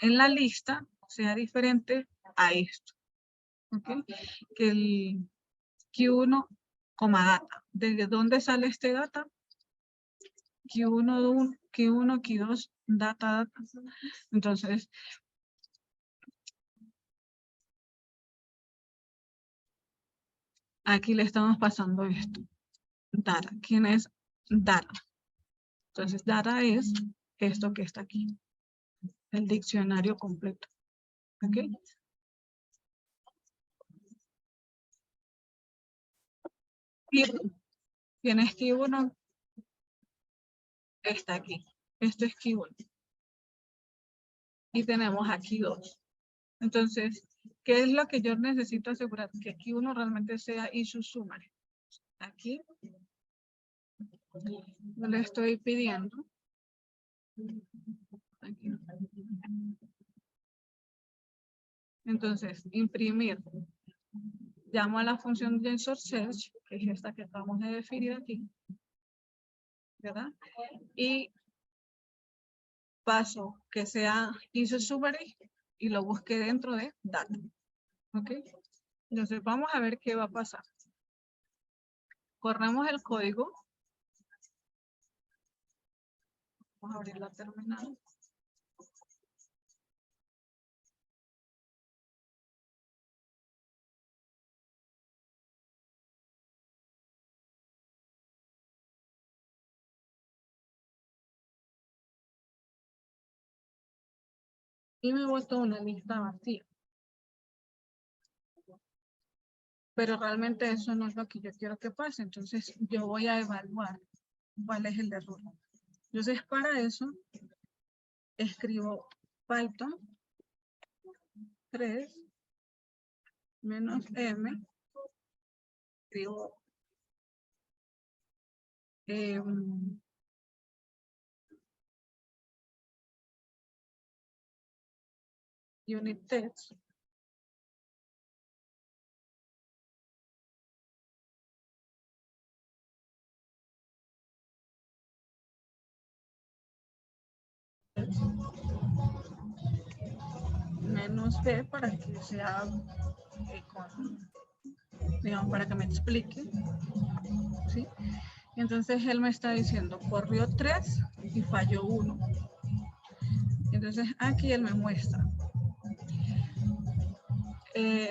en la lista sea diferente a esto. ¿Ok? Que el Q1, data. ¿De dónde sale este data? Q1, Q2, data. Entonces, aquí le estamos pasando esto. Data. ¿Quién es data? Entonces, data es esto que está aquí. El diccionario completo. ¿Ok? Y ¿quién es Q1? Está aquí. Esto es Q1. Y tenemos aquí 2. Entonces, ¿qué es lo que yo necesito asegurar? Que aquí uno realmente sea issue summary. Aquí yo le estoy pidiendo. Aquí. Entonces, imprimir. Llamo a la función de search, que es esta que acabamos de definir aquí. ¿Verdad? Y paso que sea issue summary y lo busque dentro de data. ¿Ok? Entonces, vamos a ver qué va a pasar. Corremos el código. Vamos a abrir la terminal. Y me botó una lista vacía. Pero realmente eso no es lo que yo quiero que pase. Entonces, yo voy a evaluar cuál es el error. Entonces, para eso, escribo Python 3 menos M. Escribo unit test. Menos B para que sea digamos, para que me explique. ¿Sí? Entonces él me está diciendo, corrió 3 y falló 1. Entonces aquí él me muestra.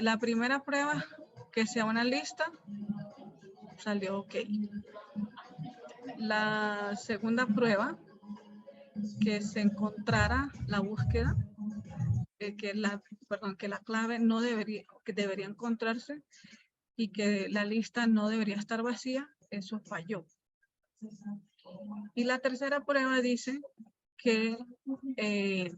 La primera prueba, que sea una lista, salió ok. La segunda prueba, que se encontrara la búsqueda, que la clave no debería, que debería encontrarse y que la lista no debería estar vacía, eso falló. Y la tercera prueba dice que, que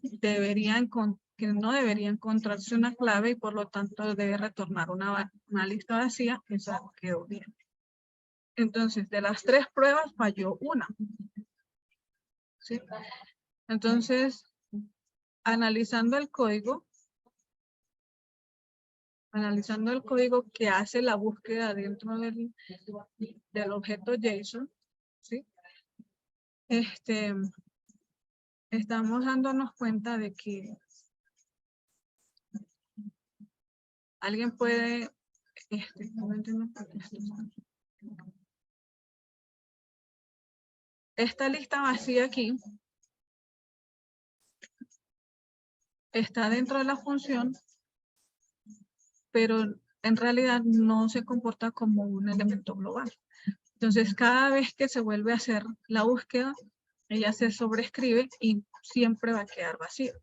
no debería encontrarse una clave y por lo tanto debe retornar una lista vacía, esa quedó bien. Entonces, de las 3 pruebas falló una. ¿Sí? Entonces, analizando el código que hace la búsqueda dentro del objeto JSON, ¿sí? Estamos dándonos cuenta de que alguien puede, no entiendo por qué esto está. Esta lista vacía aquí está dentro de la función, pero en realidad no se comporta como un elemento global. Entonces, cada vez que se vuelve a hacer la búsqueda, ella se sobrescribe y siempre va a quedar vacío.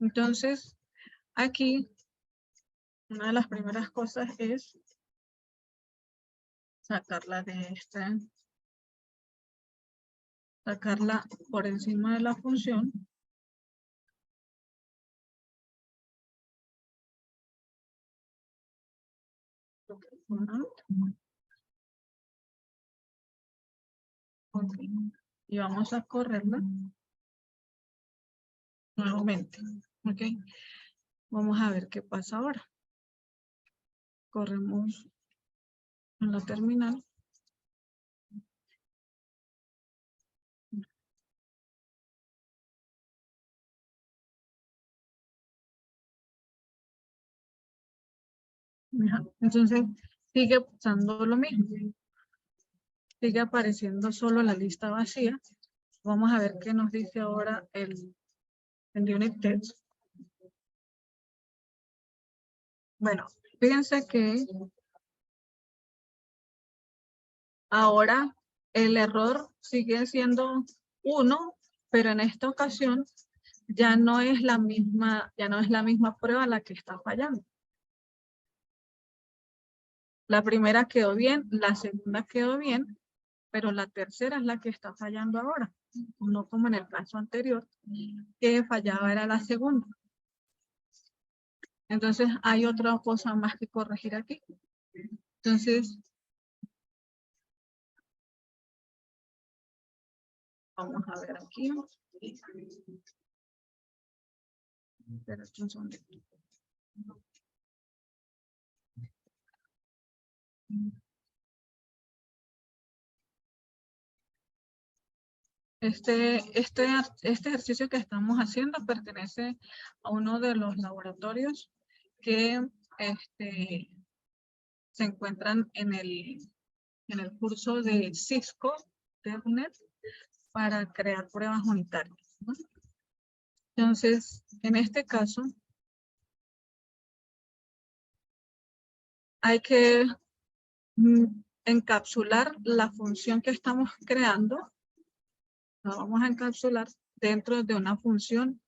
Entonces, aquí, una de las primeras cosas es sacarla sacarla por encima de la función. Okay. Y vamos a correrla nuevamente. Ok. Vamos a ver qué pasa ahora. Corremos en la terminal. Ajá, entonces sigue pasando lo mismo. Sigue apareciendo solo la lista vacía. Vamos a ver qué nos dice ahora el unit test. Bueno, fíjense que ahora el error sigue siendo 1, pero en esta ocasión ya no es la misma prueba la que está fallando. La primera quedó bien, la segunda quedó bien, pero la tercera es la que está fallando ahora. No como en el caso anterior, que fallaba era la segunda. Entonces hay otra cosa más que corregir aquí. Entonces, vamos a ver aquí. Espérate un segundo. Este ejercicio que estamos haciendo pertenece a uno de los laboratorios que se encuentran en el curso de Cisco Internet para crear pruebas unitarias, ¿no? Entonces, en este caso, hay que encapsular la función que estamos creando. La vamos a encapsular dentro de una función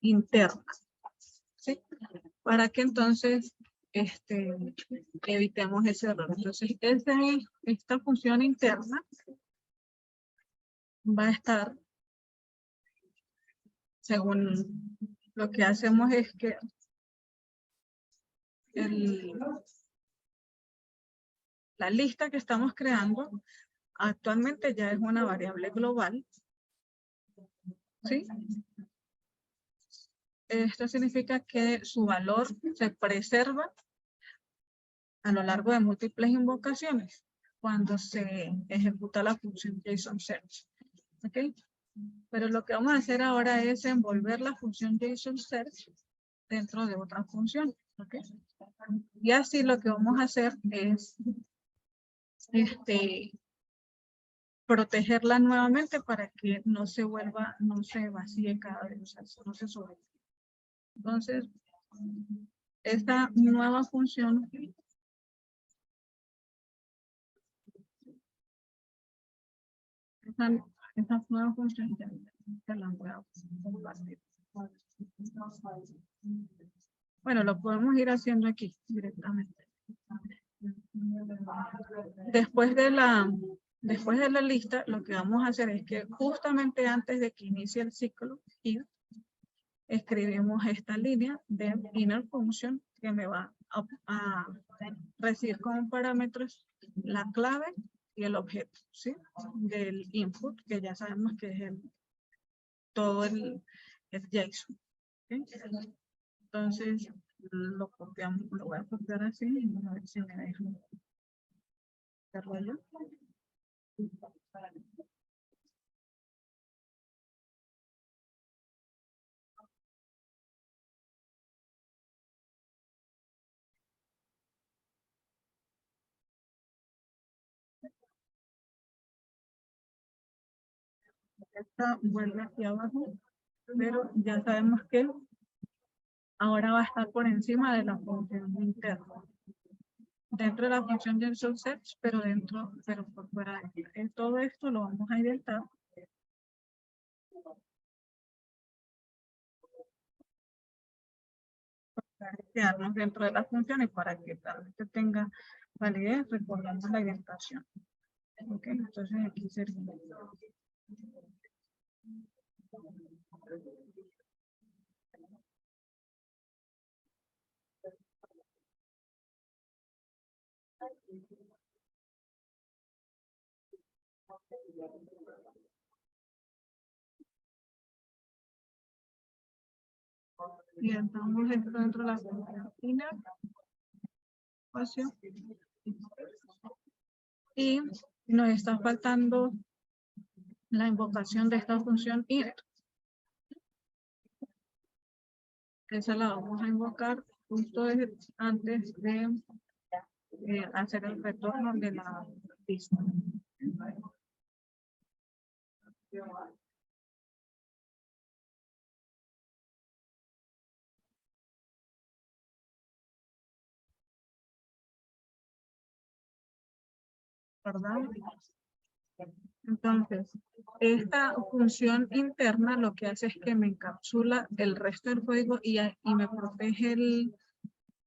interna, ¿sí? Para que entonces evitemos ese error. Entonces, esta función interna va a estar, según lo que hacemos es que la lista que estamos creando actualmente ya es una variable global, ¿sí? Esto significa que su valor se preserva a lo largo de múltiples invocaciones cuando se ejecuta la función JSON Search. ¿Ok? Pero lo que vamos a hacer ahora es envolver la función JSON Search dentro de otra función. ¿Ok? Y así lo que vamos a hacer es protegerla nuevamente para que no se vacíe cada vez, o sea, no se sobrecargue. Entonces, esta nueva función esta nueva función ya la voy a compartir. Bueno, lo podemos ir haciendo aquí directamente. Después de la lista, lo que vamos a hacer es que justamente antes de que inicie el ciclo, escribimos esta línea de inner function que me va a recibir como parámetros la clave y el objeto, ¿sí? Del input, que ya sabemos que es todo el JSON. ¿Okay? Entonces, lo voy a copiar así y a ver si me deja hacerlo yo. Esta vuelve aquí abajo, pero ya sabemos que ahora va a estar por encima de la función interna. Dentro de la función JSON Search, pero por fuera de ella. Todo esto lo vamos a inventar. Para quedarnos dentro de la función y para que tal vez tenga validez, recordando la indentación. Ok, entonces aquí sería. Y entonces esto dentro de la función inner espacio. Y nos está faltando la invocación de esta función int. Esa la vamos a invocar justo antes de hacer el retorno de la lista. ¿Verdad? Entonces, esta función interna lo que hace es que me encapsula el resto del código y me protege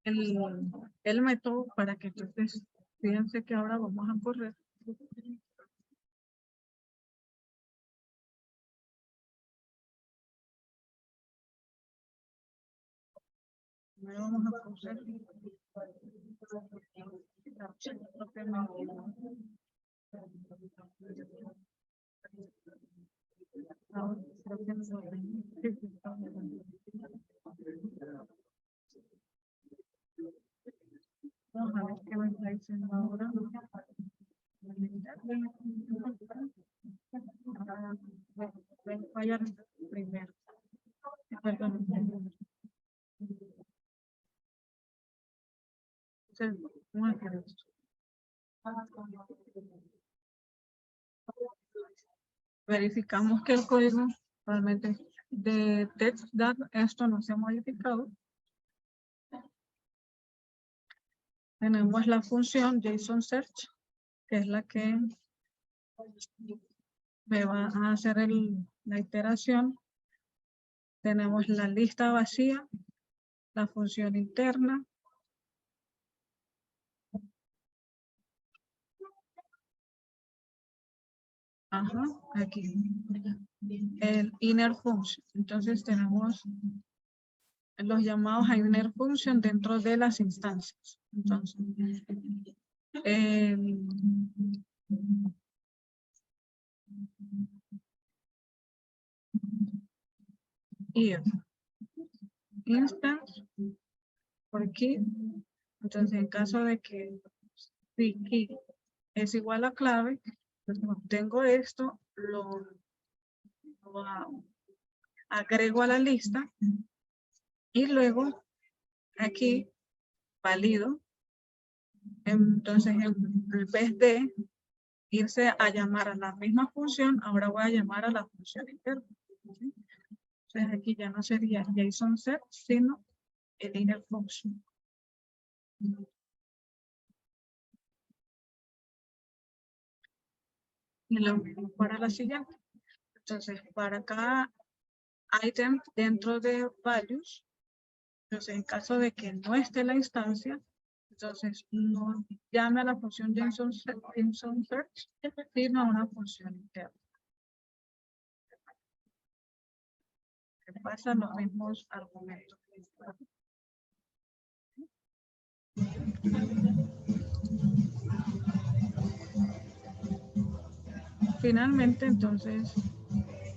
el método para que entonces, fíjense que ahora vamos a correr. Vamos a correr. Vamos a ver qué me está diciendo ahora. Voy a fallar primero. Perdón. Entonces, vamos a hacer esto. Verificamos que el código realmente de text.dat esto no se ha modificado. Tenemos la función JSON Search, que es la que me va a hacer la iteración. Tenemos la lista vacía, la función interna. Ajá, aquí. El inner function. Entonces tenemos los llamados a inner function dentro de las instancias. Entonces, if instance por aquí, entonces en caso de que si key es igual a clave, entonces obtengo esto, lo agrego a la lista y luego aquí valido. Entonces en vez de irse a llamar a la misma función, ahora voy a llamar a la función interna. ¿Sí? Entonces aquí ya no sería JSON Search, sino el inner function. Y lo mismo para la siguiente. Entonces, para cada item dentro de values, entonces en caso de que no esté la instancia, entonces no llame a la función JSON Search, sino a una función interna. Que pasan los mismos argumentos. Finalmente, entonces,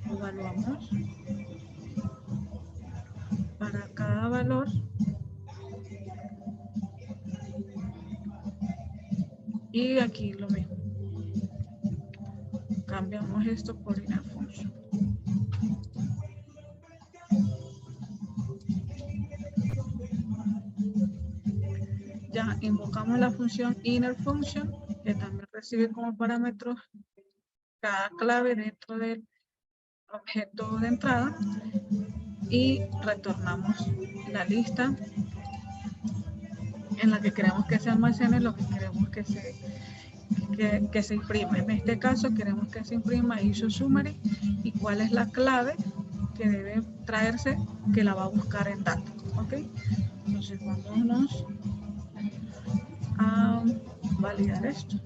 evaluamos para cada valor y aquí lo mismo. Cambiamos esto por inner function. Ya invocamos la función inner function, que también recibe como parámetros cada clave dentro del objeto de entrada y retornamos la lista en la que queremos que se almacene lo que queremos que se imprima. En este caso queremos que se imprima issue summary y cuál es la clave que debe traerse, que la va a buscar en data. ¿Ok? Entonces vámonos a validar esto.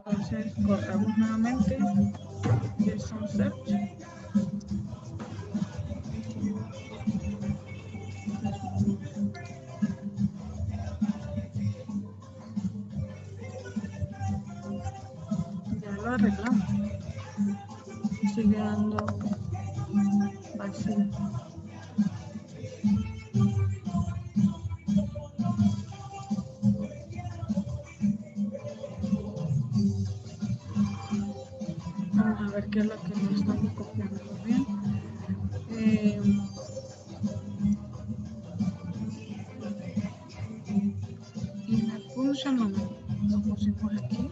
Entonces corremos nuevamente JSON Search. Ya lo arreglamos. Sigue dando Sí. Vamos a ver qué es lo que no estamos copiando bien. Inner function lo pusimos aquí.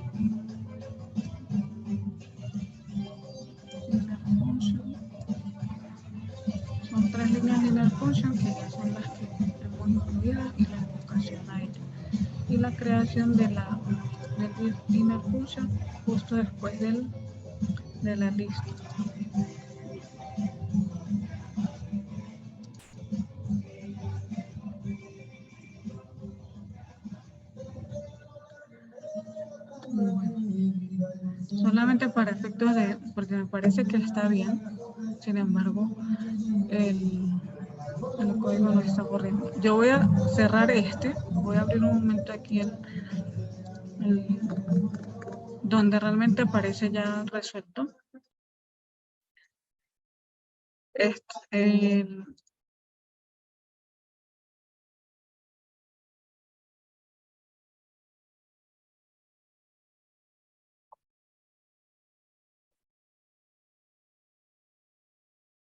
Inner function. Son 3 líneas de inner function que ya son las que hemos incluido y la invocación a ella. Y la creación del inner function justo después de la lista. Solamente para efectos de, porque me parece que está bien, sin embargo, el código no está corriendo. Yo voy a cerrar voy a abrir un momento aquí donde realmente aparece ya resuelto.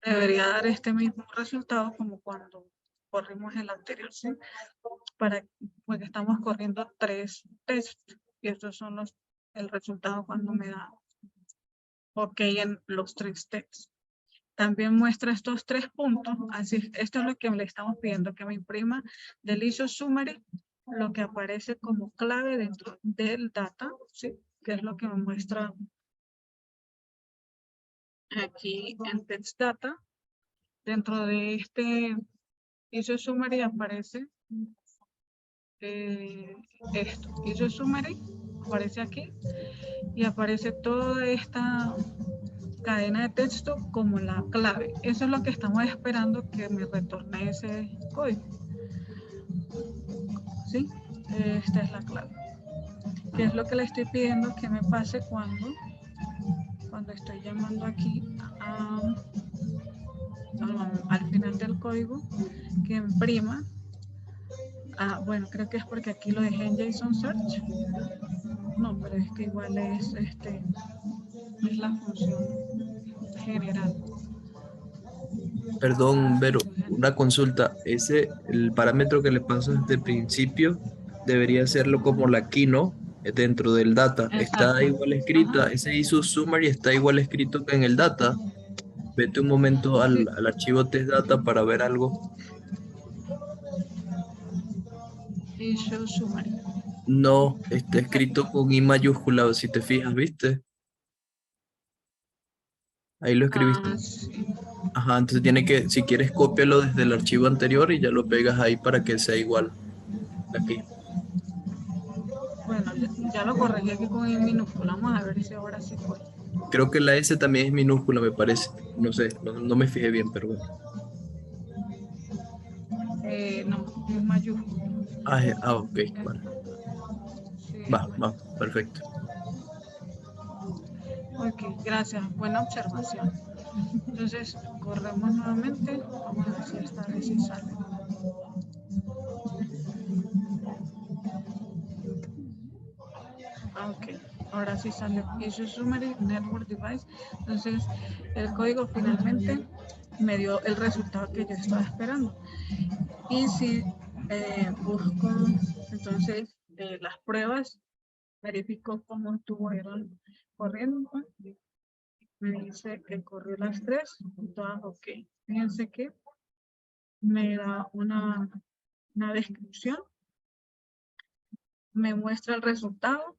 Debería dar este mismo resultado como cuando corrimos el anterior, ¿sí? Porque estamos corriendo 3 tests y estos son el resultado cuando me da OK en los 3 tests. También muestra estos 3 puntos, así esto es lo que le estamos pidiendo, que me imprima del ISO summary lo que aparece como clave dentro del data, ¿sí? Que es lo que me muestra aquí en text data. Dentro de este ISO summary aparece esto. ISO summary aparece aquí y aparece toda esta cadena de texto como la clave. Eso es lo que estamos esperando que me retorne ese código. ¿Sí? Esta es la clave. Que es lo que le estoy pidiendo que me pase cuando estoy llamando aquí al final del código, que imprima. Bueno, creo que es porque aquí lo dejé en JSON Search. No, pero es que igual es la función general.
Perdón, Vero, una consulta. El parámetro que le pasas de principio, debería hacerlo como la key, ¿no? Dentro del data. Está
Exacto.
igual escrita,
Ajá.
ese ISO summary está igual escrito que en el data. Vete un momento
Sí.
al archivo test data para ver algo.
ISO summary.
No, está escrito con I mayúscula, si te fijas, ¿viste? Ahí lo escribiste.
Sí.
Ajá, entonces tiene que, si quieres, cópialo desde el archivo anterior y ya lo pegas ahí para que sea igual aquí.
Bueno, ya lo corregí aquí con I minúscula. Vamos a ver si ahora sí fue.
Creo que la S también es minúscula, me parece. No sé, no me fijé bien, pero bueno.
No, es mayúscula.
Ok, vale.
Sí,
Va, perfecto.
Ok, gracias. Buena observación. Entonces, corremos nuevamente. Vamos a ver si esta vez sí sale. Ok, ahora sí salió. Issue Summary Network Device. Entonces, el código finalmente me dio el resultado que yo estaba esperando. Y si busco, entonces, las pruebas, verifico cómo estuvieron corriendo. Me dice que corrió las 3, todas ok. Fíjense que me da una descripción, me muestra el resultado,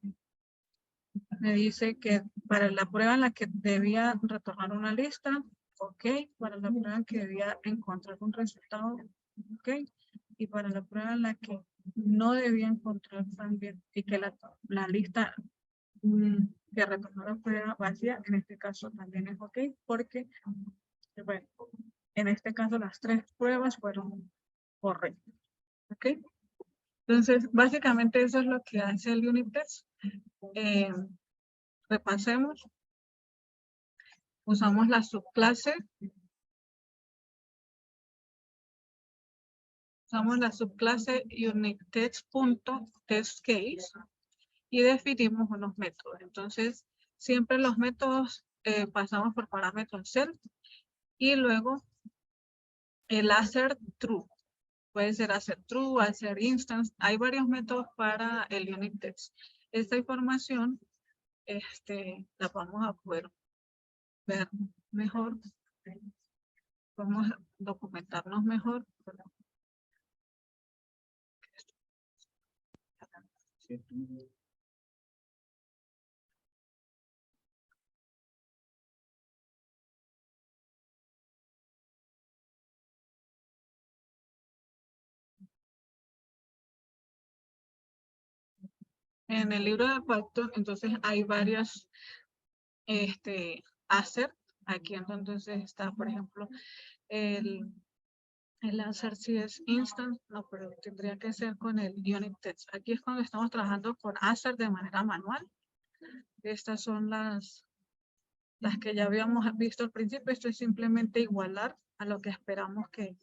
me dice que para la prueba en la que debía retornar una lista, ok, para la prueba en que debía encontrar un resultado, ok, y para la prueba en la que no debía encontrar también, y que la lista que retornara fuera vacía, en este caso también es ok, porque, bueno, en este caso las 3 pruebas fueron correctas, ok. Entonces, básicamente eso es lo que hace el unit test. Repasemos. Usamos la subclase Usamos la subclase UnityText.testCase y definimos unos métodos. Entonces, siempre los métodos pasamos por parámetros self y luego el assert true. Puede ser assert true, assert instance. Hay varios métodos para el unit test. Esta información la vamos a poder ver mejor. Vamos a documentarnos mejor. En el libro de Python, entonces hay varios assert. Aquí entonces está, por ejemplo, el assert si es instant, no, pero tendría que ser con el unit test. Aquí es cuando estamos trabajando con assert de manera manual. Estas son las que ya habíamos visto al principio. Esto es simplemente igualar a lo que esperamos que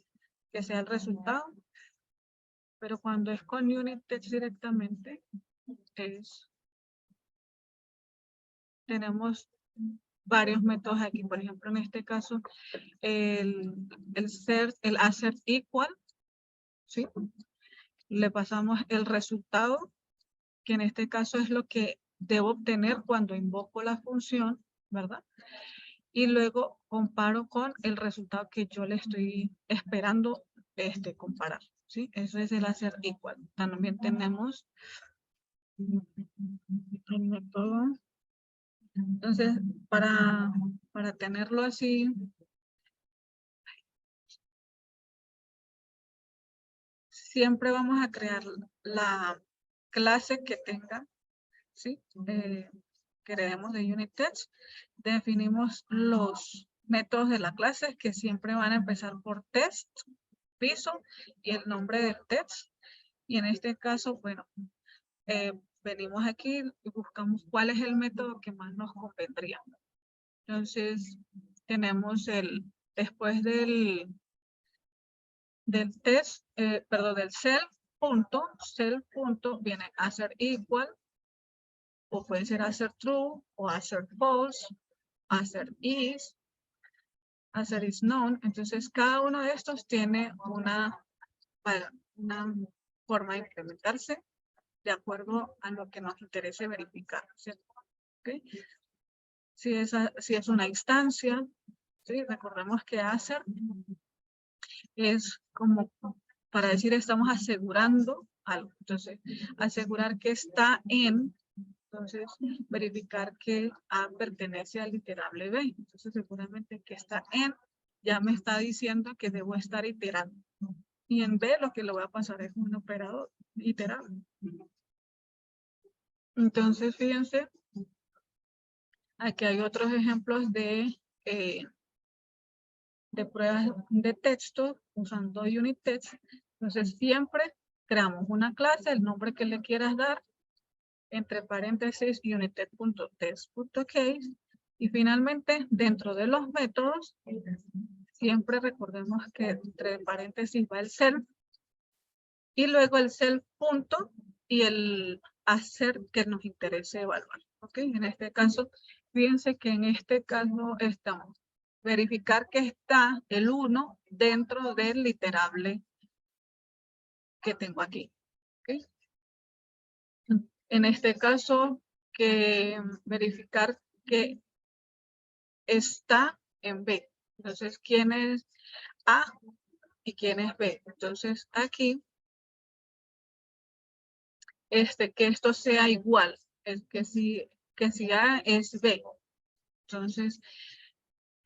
sea el resultado. Pero cuando es con unit test directamente, tenemos varios métodos aquí. Por ejemplo, en este caso, el assert equal, ¿sí? Le pasamos el resultado, que en este caso es lo que debo obtener cuando invoco la función, ¿verdad? Y luego comparo con el resultado que yo le estoy esperando comparar, ¿sí? Eso es el assert equal. También tenemos el método. Entonces, para tenerlo así, siempre vamos a crear la clase que tenga, ¿sí? Creemos de unit test. Definimos los métodos de la clase que siempre van a empezar por test, piso y el nombre del test. Y en este caso, bueno, venimos aquí y buscamos cuál es el método que más nos convendría. Entonces, tenemos después del test, del self punto, viene assert equal, o puede ser assert true, o assert false, assert is known. Entonces, cada uno de estos tiene una forma de implementarse de acuerdo a lo que nos interese verificar, ¿cierto? ¿Okay? Si es una instancia, ¿sí? Recordemos que assert es como para decir estamos asegurando algo. Entonces, asegurar que está en, entonces verificar que A pertenece al iterable B. Entonces, seguramente que está en, ya me está diciendo que debo estar iterando. Y en B lo que le voy a pasar es un operador iterable. Entonces, fíjense, aquí hay otros ejemplos de pruebas de texto usando unit test. Entonces siempre creamos una clase, el nombre que le quieras dar, entre paréntesis unittest.test.case, y finalmente dentro de los métodos siempre recordemos que entre paréntesis va el self y luego el self punto y el assert que nos interese evaluar. ¿Ok? En este caso, fíjense que en este caso estamos verificar que está el 1 dentro del iterable que tengo aquí. ¿Okay? En este caso, verificar que está en B. Entonces, ¿quién es A y quién es B? Entonces, aquí, que esto sea igual, es que si A es B. Entonces,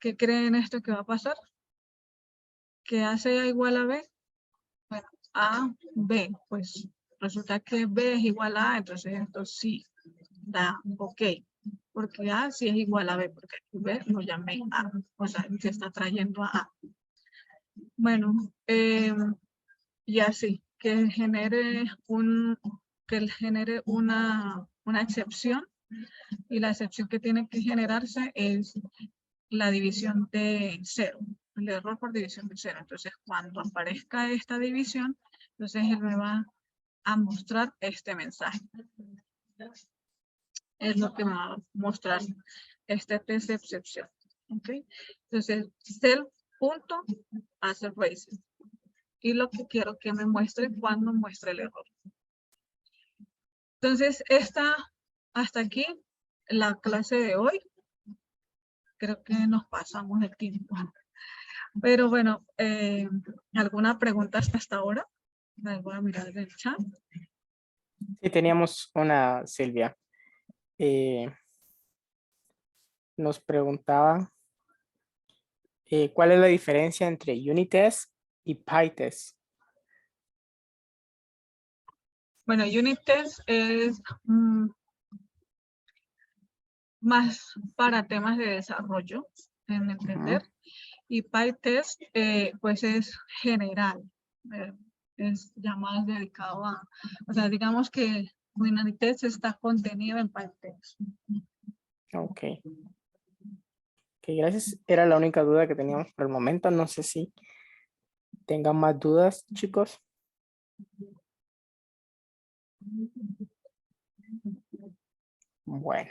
¿qué creen esto que va a pasar? ¿Que A sea igual a B? Bueno, A, B, pues resulta que B es igual a A, entonces esto sí da ok, porque A sí es igual a B, porque B lo llamé A, o sea, se está trayendo a A. Bueno, y así, que genere una excepción, y la excepción que tiene que generarse es la división de 0, el error por división de 0. Entonces, cuando aparezca esta división, Entonces él me va a mostrar este mensaje. Es lo que me va a mostrar este test de excepción. ¿Ok? Entonces, cell.AssetRacer. Y lo que quiero que me muestre cuando muestre el error. Entonces, hasta aquí la clase de hoy. Creo que nos pasamos el tiempo. Pero bueno, ¿alguna pregunta hasta ahora? La voy a mirar en el chat.
Sí, teníamos una, Silvia. Nos preguntaba ¿cuál es la diferencia entre Unitest y PyTest?
Bueno, unit test es más para temas de desarrollo, en entender. Y PyTest, pues es general. Es ya más dedicado a, o sea, digamos que unit test está contenido en PyTest.
Ok. Ok, gracias. Era la única duda que teníamos por el momento. No sé si tengan más dudas, chicos. Bueno.